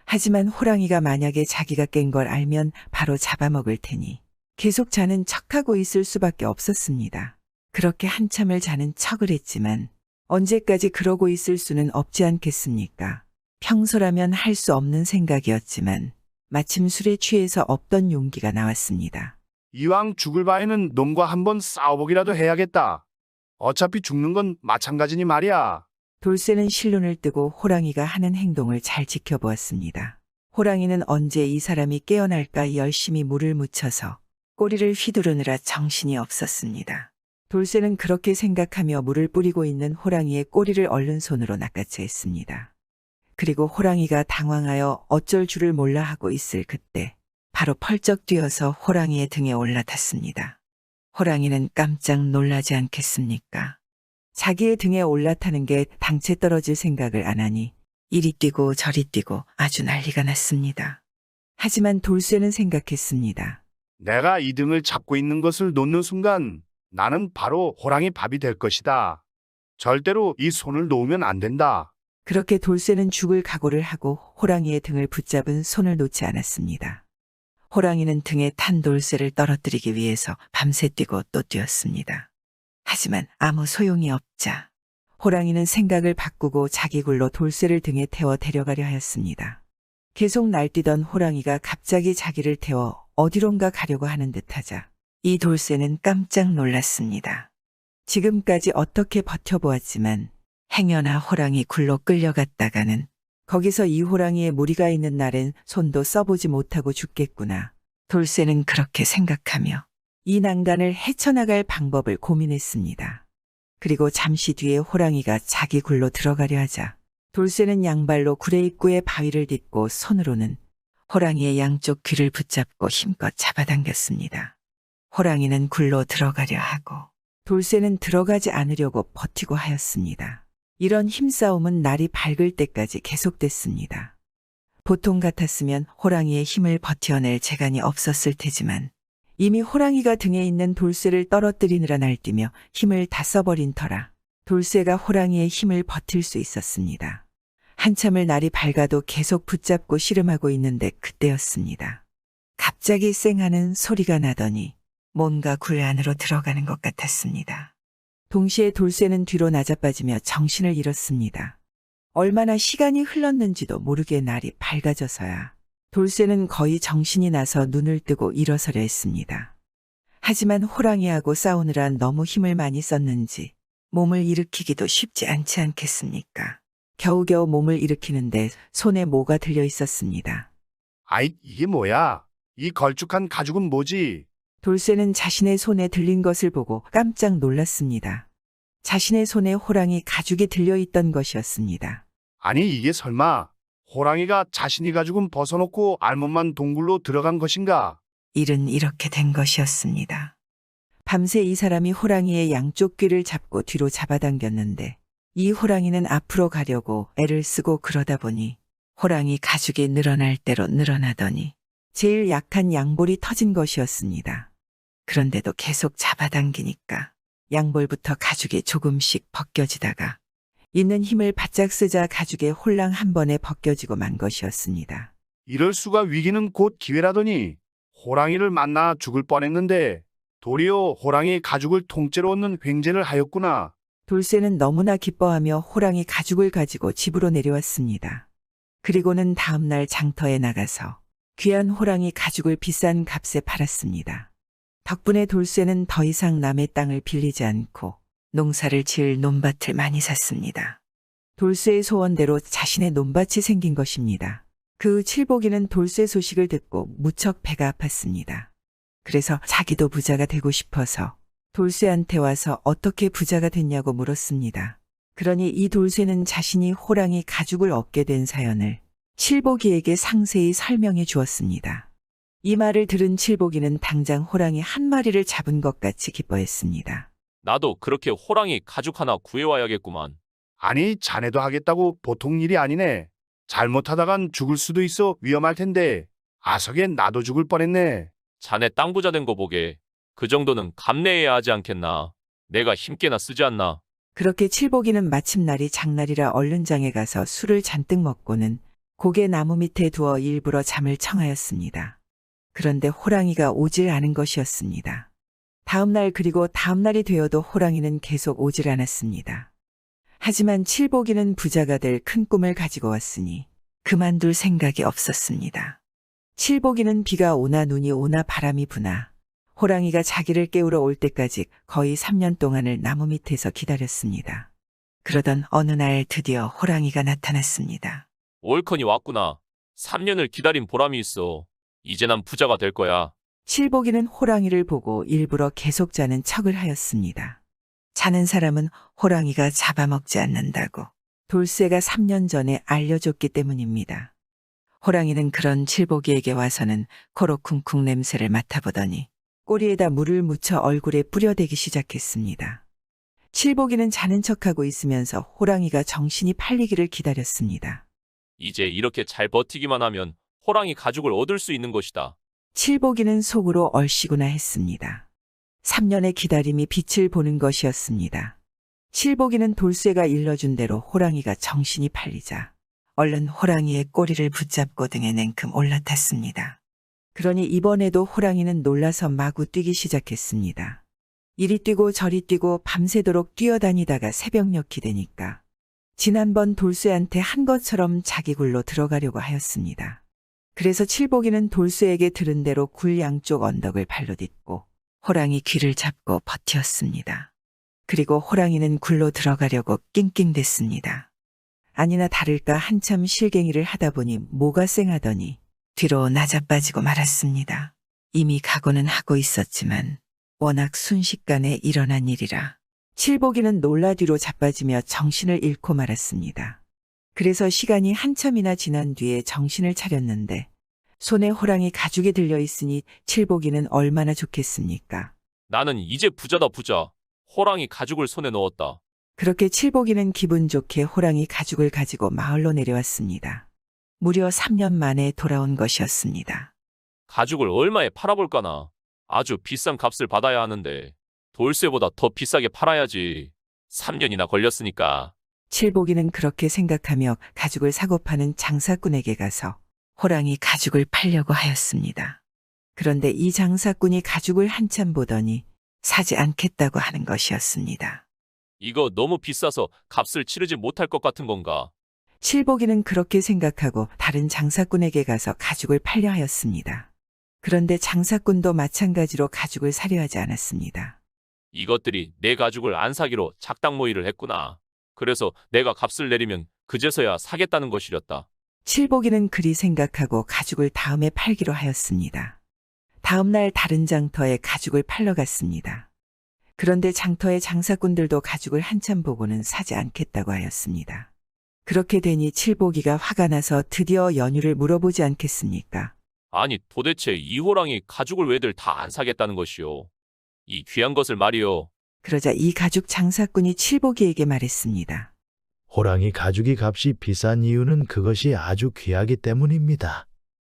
하지만 호랑이가 만약에 자기가 깬 걸 알면 바로 잡아먹을 테니 계속 자는 척하고 있을 수밖에 없었습니다. 그렇게 한참을 자는 척을 했지만 언제까지 그러고 있을 수는 없지 않겠습니까? 평소라면 할 수 없는 생각이었지만 마침 술에 취해서 없던 용기가 나왔습니다. 이왕 죽을 바에는 놈과 한번 싸워보기라도 해야겠다. 어차피 죽는 건 마찬가지니 말이야. 돌쇠는 실눈을 뜨고 호랑이가 하는 행동을 잘 지켜보았습니다. 호랑이는 언제 이 사람이 깨어날까 열심히 물을 묻혀서 꼬리를 휘두르느라 정신이 없었습니다. 돌쇠는 그렇게 생각하며 물을 뿌리고 있는 호랑이의 꼬리를 얼른 손으로 낚아채었습니다. 그리고 호랑이가 당황하여 어쩔 줄을 몰라 하고 있을 그때 바로 펄쩍 뛰어서 호랑이의 등에 올라탔습니다. 호랑이는 깜짝 놀라지 않겠습니까? 자기의 등에 올라타는 게 당체 떨어질 생각을 안 하니 이리 뛰고 저리 뛰고 아주 난리가 났습니다. 하지만 돌쇠는 생각했습니다. 내가 이 등을 잡고 있는 것을 놓는 순간 나는 바로 호랑이 밥이 될 것이다. 절대로 이 손을 놓으면 안 된다. 그렇게 돌쇠는 죽을 각오를 하고 호랑이의 등을 붙잡은 손을 놓지 않았습니다. 호랑이는 등에 탄 돌쇠를 떨어뜨리기 위해서 밤새 뛰고 또 뛰었습니다. 하지만 아무 소용이 없자 호랑이는 생각을 바꾸고 자기 굴로 돌쇠를 등에 태워 데려가려 하였습니다. 계속 날뛰던 호랑이가 갑자기 자기를 태워 어디론가 가려고 하는 듯하자 이 돌쇠는 깜짝 놀랐습니다. 지금까지 어떻게 버텨보았지만 행여나 호랑이 굴로 끌려갔다가는 거기서 이 호랑이의 무리가 있는 날엔 손도 써보지 못하고 죽겠구나. 돌쇠는 그렇게 생각하며 이 난간을 헤쳐나갈 방법을 고민했습니다. 그리고 잠시 뒤에 호랑이가 자기 굴로 들어가려 하자 돌쇠는 양발로 굴의 입구에 바위를 딛고 손으로는 호랑이의 양쪽 귀를 붙잡고 힘껏 잡아당겼습니다. 호랑이는 굴로 들어가려 하고 돌쇠는 들어가지 않으려고 버티고 하였습니다. 이런 힘싸움은 날이 밝을 때까지 계속됐습니다. 보통 같았으면 호랑이의 힘을 버텨낼 재간이 없었을 테지만 이미 호랑이가 등에 있는 돌쇠를 떨어뜨리느라 날뛰며 힘을 다 써버린 터라 돌쇠가 호랑이의 힘을 버틸 수 있었습니다. 한참을 날이 밝아도 계속 붙잡고 씨름하고 있는데 그때였습니다. 갑자기 쌩하는 소리가 나더니 뭔가 굴 안으로 들어가는 것 같았습니다. 동시에 돌쇠는 뒤로 나자빠지며 정신을 잃었습니다. 얼마나 시간이 흘렀는지도 모르게 날이 밝아져서야 돌쇠는 거의 정신이 나서 눈을 뜨고 일어서려 했습니다. 하지만 호랑이하고 싸우느라 너무 힘을 많이 썼는지 몸을 일으키기도 쉽지 않지 않겠습니까? 겨우겨우 몸을 일으키는데 손에 뭐가 들려 있었습니다. 아이, 이게 뭐야? 이 걸쭉한 가죽은 뭐지? 돌쇠는 자신의 손에 들린 것을 보고 깜짝 놀랐습니다. 자신의 손에 호랑이 가죽이 들려있던 것이었습니다. 아니, 이게 설마 호랑이가 자신이 가죽은 벗어놓고 알몸만 동굴로 들어간 것인가? 일은 이렇게 된 것이었습니다. 밤새 이 사람이 호랑이의 양쪽 귀를 잡고 뒤로 잡아당겼는데 이 호랑이는 앞으로 가려고 애를 쓰고 그러다 보니 호랑이 가죽이 늘어날 대로 늘어나더니 제일 약한 양볼이 터진 것이었습니다. 그런데도 계속 잡아당기니까 양볼부터 가죽이 조금씩 벗겨지다가 있는 힘을 바짝 쓰자 가죽에 홀랑 한 번에 벗겨지고 만 것이었습니다. 이럴 수가, 위기는 곧 기회라더니 호랑이를 만나 죽을 뻔했는데 도리어 호랑이 가죽을 통째로 얻는 횡재를 하였구나. 돌쇠는 너무나 기뻐하며 호랑이 가죽을 가지고 집으로 내려왔습니다. 그리고는 다음날 장터에 나가서 귀한 호랑이 가죽을 비싼 값에 팔았습니다. 덕분에 돌쇠는 더 이상 남의 땅을 빌리지 않고 농사를 지을 논밭을 많이 샀습니다. 돌쇠의 소원대로 자신의 논밭이 생긴 것입니다. 그 후 칠복이는 돌쇠 소식을 듣고 무척 배가 아팠습니다. 그래서 자기도 부자가 되고 싶어서 돌쇠한테 와서 어떻게 부자가 됐냐고 물었습니다. 그러니 이 돌쇠는 자신이 호랑이 가죽을 얻게 된 사연을 칠복이에게 상세히 설명해 주었습니다. 이 말을 들은 칠복이는 당장 호랑이 한 마리를 잡은 것 같이 기뻐했습니다. 나도 그렇게 호랑이 가죽 하나 구해와야겠구만. 아니, 자네도 하겠다고 보통 일이 아니네. 잘못하다간 죽을 수도 있어 위험할 텐데. 아석엔 나도 죽을 뻔했네. 자네 땅 부자 된 거 보게. 그 정도는 감내해야 하지 않겠나. 내가 힘께나 쓰지 않나. 그렇게 칠복이는 마침 날이 장날이라 얼른 장에 가서 술을 잔뜩 먹고는 고개 나무 밑에 두어 일부러 잠을 청하였습니다. 그런데 호랑이가 오질 않은 것이었습니다. 다음날 그리고 다음날이 되어도 호랑이는 계속 오질 않았습니다. 하지만 칠복이는 부자가 될 큰 꿈을 가지고 왔으니 그만둘 생각이 없었습니다. 칠복이는 비가 오나 눈이 오나 바람이 부나 호랑이가 자기를 깨우러 올 때까지 거의 3년 동안을 나무 밑에서 기다렸습니다. 그러던 어느 날 드디어 호랑이가 나타났습니다. 올컨이 왔구나. 3년을 기다린 보람이 있어. 이제 난 부자가 될 거야. 칠복이는 호랑이를 보고 일부러 계속 자는 척을 하였습니다. 자는 사람은 호랑이가 잡아먹지 않는다고 돌쇠가 3년 전에 알려줬기 때문입니다. 호랑이는 그런 칠복이에게 와서는 코로 쿵쿵 냄새를 맡아보더니 꼬리에다 물을 묻혀 얼굴에 뿌려대기 시작했습니다. 칠복이는 자는 척하고 있으면서 호랑이가 정신이 팔리기를 기다렸습니다. 이제 이렇게 잘 버티기만 하면 호랑이 가죽을 얻을 수 있는 것이다. 칠복이는 속으로 얼씨구나 했습니다. 3년의 기다림이 빛을 보는 것이었습니다. 칠복이는 돌쇠가 일러준 대로 호랑이가 정신이 팔리자 얼른 호랑이의 꼬리를 붙잡고 등에 냉큼 올라탔습니다. 그러니 이번에도 호랑이는 놀라서 마구 뛰기 시작했습니다. 이리 뛰고 저리 뛰고 밤새도록 뛰어다니다가 새벽녘이 되니까 지난번 돌쇠한테 한 것처럼 자기 굴로 들어가려고 하였습니다. 그래서 칠복이는 돌쇠에게 들은 대로 굴 양쪽 언덕을 발로 딛고 호랑이 귀를 잡고 버텼습니다. 그리고 호랑이는 굴로 들어가려고 낑낑댔습니다. 아니나 다를까 한참 실갱이를 하다 보니 모가 쌩하더니 뒤로 나자빠지고 말았습니다. 이미 각오는 하고 있었지만 워낙 순식간에 일어난 일이라 칠복이는 놀라 뒤로 자빠지며 정신을 잃고 말았습니다. 그래서 시간이 한참이나 지난 뒤에 정신을 차렸는데 손에 호랑이 가죽이 들려 있으니 칠복이는 얼마나 좋겠습니까? 나는 이제 부자다 부자. 호랑이 가죽을 손에 넣었다. 그렇게 칠복이는 기분 좋게 호랑이 가죽을 가지고 마을로 내려왔습니다. 무려 3년 만에 돌아온 것이었습니다. 가죽을 얼마에 팔아볼까나. 아주 비싼 값을 받아야 하는데 돌쇠보다 더 비싸게 팔아야지. 3년이나 걸렸으니까. 칠복이는 그렇게 생각하며 가죽을 사고 파는 장사꾼에게 가서 호랑이 가죽을 팔려고 하였습니다. 그런데 이 장사꾼이 가죽을 한참 보더니 사지 않겠다고 하는 것이었습니다. 이거 너무 비싸서 값을 치르지 못할 것 같은 건가? 칠복이는 그렇게 생각하고 다른 장사꾼에게 가서 가죽을 팔려 하였습니다. 그런데 장사꾼도 마찬가지로 가죽을 사려 하지 않았습니다. 이것들이 내 가죽을 안 사기로 작당 모의를 했구나. 그래서 내가 값을 내리면 그제서야 사겠다는 것이렸다. 칠복이는 그리 생각하고 가죽을 다음에 팔기로 하였습니다. 다음 날 다른 장터에 가죽을 팔러 갔습니다. 그런데 장터의 장사꾼들도 가죽을 한참 보고는 사지 않겠다고 하였습니다. 그렇게 되니 칠복이가 화가 나서 드디어 연유를 물어보지 않겠습니까? 아니 도대체 이 호랑이 가죽을 왜들 다 안 사겠다는 것이오. 이 귀한 것을 말이오. 그러자 이 가죽 장사꾼이 칠복이에게 말했습니다. 호랑이 가죽이 값이 비싼 이유는 그것이 아주 귀하기 때문입니다.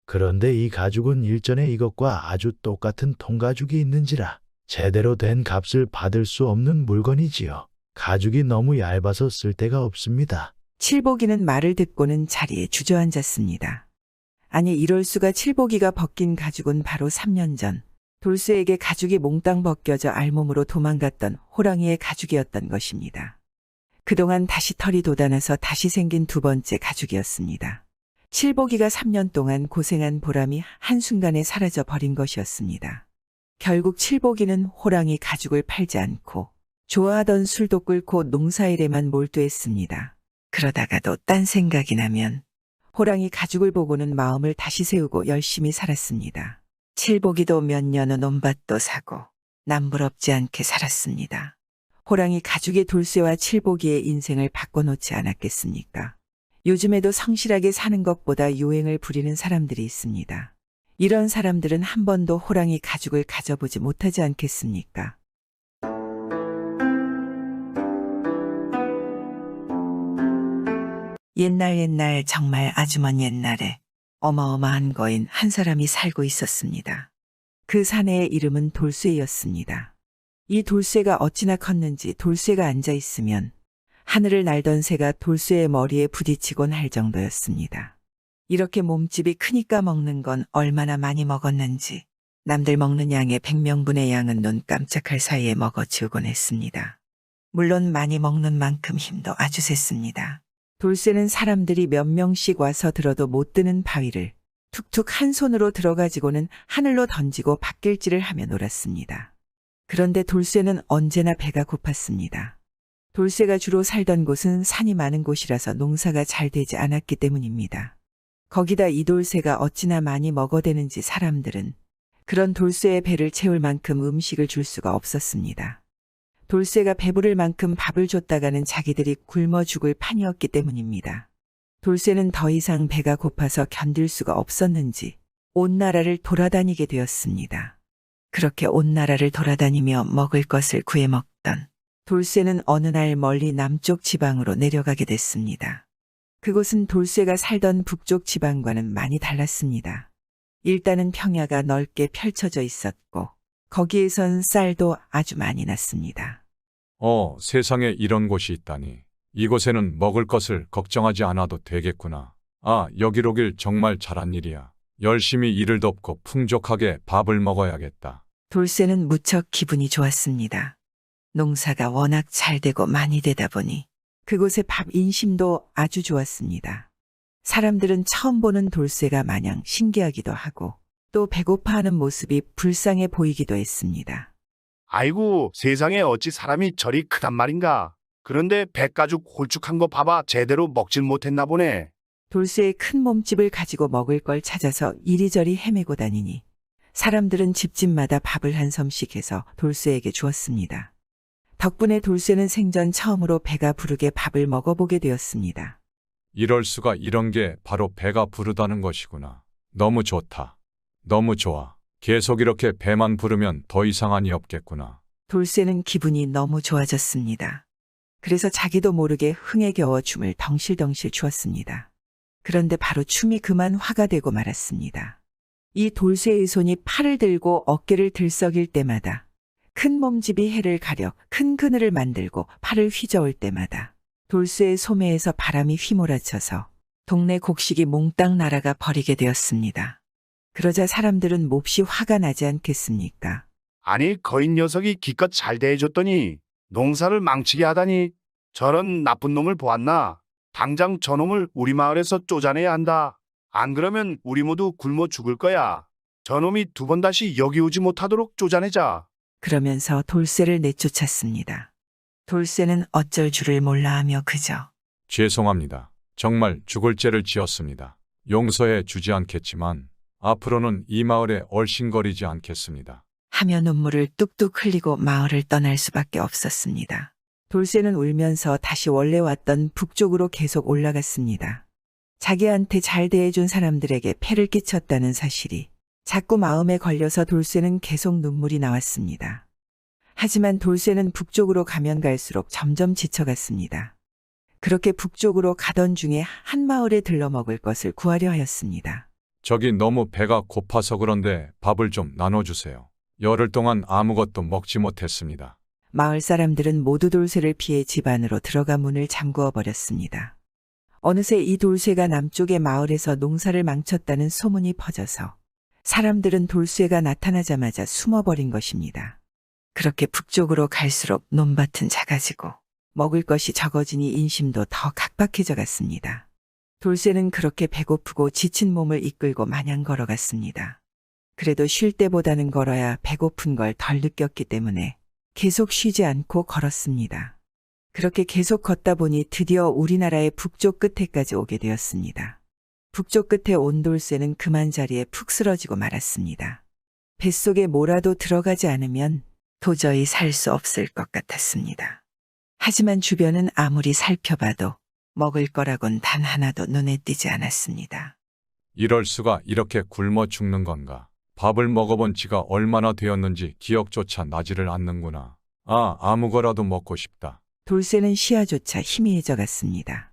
그런데 이 가죽은 일전에 이것과 아주 똑같은 통가죽이 있는지라 제대로 된 값을 받을 수 없는 물건이지요. 가죽이 너무 얇아서 쓸 데가 없습니다. 칠복이는 말을 듣고는 자리에 주저앉았습니다. 아니 이럴 수가. 칠복이가 벗긴 가죽은 바로 3년 전 돌쇠에게 가죽이 몽땅 벗겨져 알몸으로 도망갔던 호랑이의 가죽이었던 것입니다. 그동안 다시 털이 돋아나서 다시 생긴 두 번째 가죽이었습니다. 칠복이가 3년 동안 고생한 보람이 한순간에 사라져 버린 것이었습니다. 결국 칠복이는 호랑이 가죽을 팔지 않고 좋아하던 술도 끓고 농사일에만 몰두했습니다. 그러다가도 딴 생각이 나면 호랑이 가죽을 보고는 마음을 다시 세우고 열심히 살았습니다. 칠복이도 몇 년은 논밭도 사고 남부럽지 않게 살았습니다. 호랑이 가죽의 돌쇠와 칠복이의 인생을 바꿔놓지 않았겠습니까? 요즘에도 성실하게 사는 것보다 요행을 부리는 사람들이 있습니다. 이런 사람들은 한 번도 호랑이 가죽을 가져보지 못하지 않겠습니까? 옛날 정말 아주 먼 옛날에 어마어마한 거인 한 사람이 살고 있었습니다. 그 사내의 이름은 돌쇠였습니다. 이 돌쇠가 어찌나 컸는지 돌쇠가 앉아 있으면 하늘을 날던 새가 돌쇠의 머리에 부딪히곤 할 정도였습니다. 이렇게 몸집이 크니까 먹는 건 얼마나 많이 먹었는지 남들 먹는 양의 100명분의 양은 눈 깜짝할 사이에 먹어치우곤 했습니다. 물론 많이 먹는 만큼 힘도 아주 셌습니다. 돌쇠는 사람들이 몇 명씩 와서 들어도 못 드는 바위를 툭툭 한 손으로 들어가지고는 하늘로 던지고 밭길질을 하며 놀았습니다. 그런데 돌쇠는 언제나 배가 고팠습니다. 돌쇠가 주로 살던 곳은 산이 많은 곳이라서 농사가 잘 되지 않았기 때문입니다. 거기다 이 돌쇠가 어찌나 많이 먹어대는지 사람들은 그런 돌쇠의 배를 채울 만큼 음식을 줄 수가 없었습니다. 돌쇠가 배부를 만큼 밥을 줬다가는 자기들이 굶어 죽을 판이었기 때문입니다. 돌쇠는 더 이상 배가 고파서 견딜 수가 없었는지 온 나라를 돌아다니게 되었습니다. 그렇게 온 나라를 돌아다니며 먹을 것을 구해 먹던 돌쇠는 어느 날 멀리 남쪽 지방으로 내려가게 됐습니다. 그곳은 돌쇠가 살던 북쪽 지방과는 많이 달랐습니다. 일단은 평야가 넓게 펼쳐져 있었고 거기에선 쌀도 아주 많이 났습니다. 세상에 이런 곳이 있다니. 이곳에는 먹을 것을 걱정하지 않아도 되겠구나. 아, 여기로 오길 정말 잘한 일이야. 열심히 일을 돕고 풍족하게 밥을 먹어야겠다. 돌쇠는 무척 기분이 좋았습니다. 농사가 워낙 잘 되고 많이 되다 보니 그곳의 밥 인심도 아주 좋았습니다. 사람들은 처음 보는 돌쇠가 마냥 신기하기도 하고 또 배고파하는 모습이 불쌍해 보이기도 했습니다. 아이고, 세상에 어찌 사람이 저리 크단 말인가. 그런데 백가죽 홀쭉한 거 봐봐. 제대로 먹질 못했나 보네. 돌쇠의 큰 몸집을 가지고 먹을 걸 찾아서 이리저리 헤매고 다니니 사람들은 집집마다 밥을 한 섬씩 해서 돌쇠에게 주었습니다. 덕분에 돌쇠는 생전 처음으로 배가 부르게 밥을 먹어보게 되었습니다. 이럴 수가. 이런 게 바로 배가 부르다는 것이구나. 너무 좋다. 너무 좋아. 계속 이렇게 배만 부르면 더 이상한이 없겠구나. 돌쇠는 기분이 너무 좋아졌습니다. 그래서 자기도 모르게 흥에 겨워 춤을 덩실덩실 추었습니다. 그런데 바로 춤이 그만 화가 되고 말았습니다. 이 돌쇠의 손이 팔을 들고 어깨를 들썩일 때마다 큰 몸집이 해를 가려 큰 그늘을 만들고 팔을 휘저을 때마다 돌쇠의 소매에서 바람이 휘몰아쳐서 동네 곡식이 몽땅 날아가 버리게 되었습니다. 그러자 사람들은 몹시 화가 나지 않겠습니까? 아니, 거인 녀석이 기껏 잘 대해줬더니 농사를 망치게 하다니. 저런 나쁜 놈을 보았나? 당장 저놈을 우리 마을에서 쫓아내야 한다. 안 그러면 우리 모두 굶어 죽을 거야. 저놈이 두 번 다시 여기 오지 못하도록 쫓아내자. 그러면서 돌쇠를 내쫓았습니다. 돌쇠는 어쩔 줄을 몰라 하며 그저 죄송합니다. 정말 죽을 죄를 지었습니다. 용서해 주지 않겠지만 앞으로는 이 마을에 얼씬거리지 않겠습니다. 하며 눈물을 뚝뚝 흘리고 마을을 떠날 수밖에 없었습니다. 돌쇠는 울면서 다시 원래 왔던 북쪽으로 계속 올라갔습니다. 자기한테 잘 대해준 사람들에게 폐를 끼쳤다는 사실이 자꾸 마음에 걸려서 돌쇠는 계속 눈물이 나왔습니다. 하지만 돌쇠는 북쪽으로 가면 갈수록 점점 지쳐갔습니다. 그렇게 북쪽으로 가던 중에 한 마을에 들러 먹을 것을 구하려 하였습니다. 저기 너무 배가 고파서 그런데 밥을 좀 나눠주세요. 열흘 동안 아무것도 먹지 못했습니다. 마을 사람들은 모두 돌쇠를 피해 집 안으로 들어가 문을 잠그어 버렸습니다. 어느새 이 돌쇠가 남쪽의 마을에서 농사를 망쳤다는 소문이 퍼져서 사람들은 돌쇠가 나타나자마자 숨어버린 것입니다. 그렇게 북쪽으로 갈수록 논밭은 작아지고 먹을 것이 적어지니 인심도 더 각박해져 갔습니다. 돌쇠는 그렇게 배고프고 지친 몸을 이끌고 마냥 걸어갔습니다. 그래도 쉴 때보다는 걸어야 배고픈 걸 덜 느꼈기 때문에 계속 쉬지 않고 걸었습니다. 그렇게 계속 걷다 보니 드디어 우리나라의 북쪽 끝에까지 오게 되었습니다. 북쪽 끝에 온 돌쇠는 그만 자리에 푹 쓰러지고 말았습니다. 뱃속에 뭐라도 들어가지 않으면 도저히 살 수 없을 것 같았습니다. 하지만 주변은 아무리 살펴봐도 먹을 거라곤 단 하나도 눈에 띄지 않았습니다. 이럴 수가. 이렇게 굶어 죽는 건가. 밥을 먹어본 지가 얼마나 되었는지 기억조차 나지를 않는구나. 아무 거라도 먹고 싶다. 돌쇠는 시야조차 희미해져 갔습니다.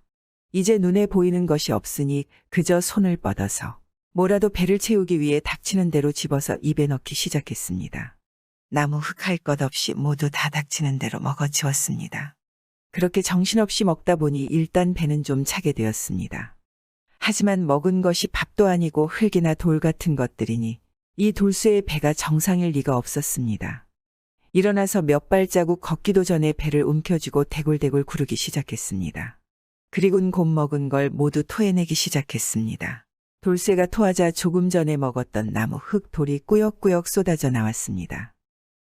이제 눈에 보이는 것이 없으니 그저 손을 뻗어서 뭐라도 배를 채우기 위해 닥치는 대로 집어서 입에 넣기 시작했습니다. 나무 흙 할 것 없이 모두 다 닥치는 대로 먹어치웠습니다. 그렇게 정신없이 먹다 보니 일단 배는 좀 차게 되었습니다. 하지만 먹은 것이 밥도 아니고 흙이나 돌 같은 것들이니 이 돌쇠의 배가 정상일 리가 없었습니다. 일어나서 몇 발자국 걷기도 전에 배를 움켜쥐고 대굴대굴 구르기 시작했습니다. 그리곤 곧 먹은 걸 모두 토해내기 시작했습니다. 돌쇠가 토하자 조금 전에 먹었던 나무 흙 돌이 꾸역꾸역 쏟아져 나왔습니다.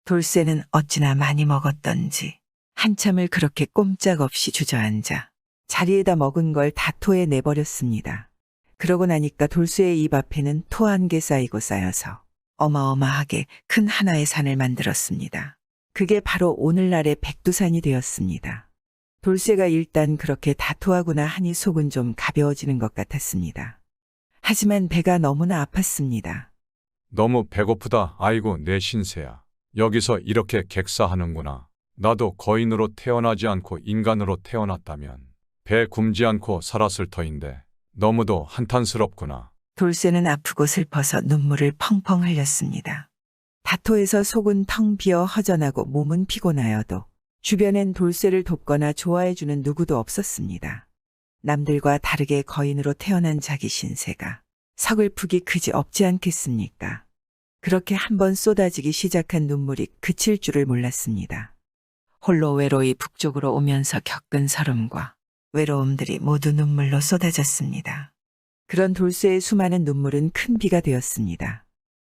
돌쇠는 어찌나 많이 먹었던지 한참을 그렇게 꼼짝없이 주저앉아 자리에다 먹은 걸 다 토해내버렸습니다. 그러고 나니까 돌쇠의 입 앞에는 토 한 개 쌓이고 쌓여서 어마어마하게 큰 하나의 산을 만들었습니다. 그게 바로 오늘날의 백두산이 되었습니다. 돌쇠가 일단 그렇게 다 토하구나 하니 속은 좀 가벼워지는 것 같았습니다. 하지만 배가 너무나 아팠습니다. 너무 배고프다. 아이고 내 신세야. 여기서 이렇게 객사하는구나. 나도 거인으로 태어나지 않고 인간으로 태어났다면 배 굶지 않고 살았을 터인데 너무도 한탄스럽구나. 돌쇠는 아프고 슬퍼서 눈물을 펑펑 흘렸습니다. 다토에서 속은 텅 비어 허전하고 몸은 피곤하여도 주변엔 돌쇠를 돕거나 좋아해주는 누구도 없었습니다. 남들과 다르게 거인으로 태어난 자기 신세가 서글프기 그지 없지 않겠습니까? 그렇게 한번 쏟아지기 시작한 눈물이 그칠 줄을 몰랐습니다. 홀로 외로이 북쪽으로 오면서 겪은 서름과 외로움들이 모두 눈물로 쏟아졌습니다. 그런 돌쇠의 수많은 눈물은 큰 비가 되었습니다.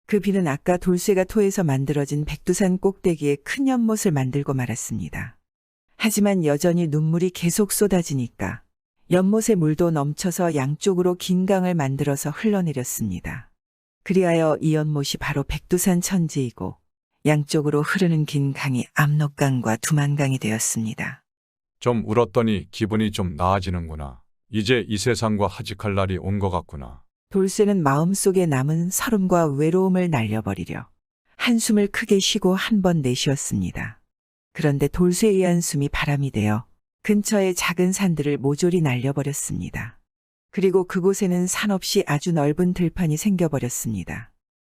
그 비는 아까 돌쇠가 토해서 만들어진 백두산 꼭대기에 큰 연못을 만들고 말았습니다. 하지만 여전히 눈물이 계속 쏟아지니까 연못의 물도 넘쳐서 양쪽으로 긴 강을 만들어서 흘러내렸습니다. 그리하여 이 연못이 바로 백두산 천지이고 양쪽으로 흐르는 긴 강이 압록강과 두만강이 되었습니다. 좀 울었더니 기분이 좀 나아지는구나. 이제 이 세상과 하직할 날이 온 것 같구나. 돌쇠는 마음속에 남은 서름과 외로움을 날려버리려 한숨을 크게 쉬고 한 번 내쉬었습니다. 그런데 돌쇠의 한숨이 바람이 되어 근처의 작은 산들을 모조리 날려버렸습니다. 그리고 그곳에는 산 없이 아주 넓은 들판이 생겨버렸습니다.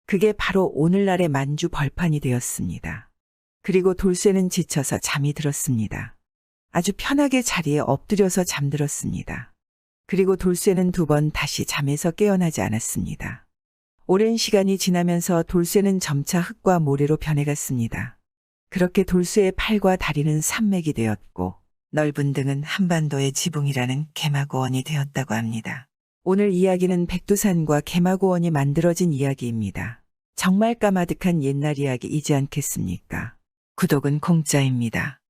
그게 바로 오늘날의 만주 벌판이 되었습니다. 그리고 돌쇠는 지쳐서 잠이 들었습니다. 아주 편하게 자리에 엎드려서 잠들었습니다. 그리고 돌쇠는 2번 다시 잠에서 깨어나지 않았습니다. 오랜 시간이 지나면서 돌쇠는 점차 흙과 모래로 변해갔습니다. 그렇게 돌쇠의 팔과 다리는 산맥이 되었고 넓은 등은 한반도의 지붕이라는 개마고원이 되었다고 합니다. 오늘 이야기는 백두산과 개마고원이 만들어진 이야기입니다. 정말 까마득한 옛날 이야기이지 않겠습니까? 구독은 공짜입니다.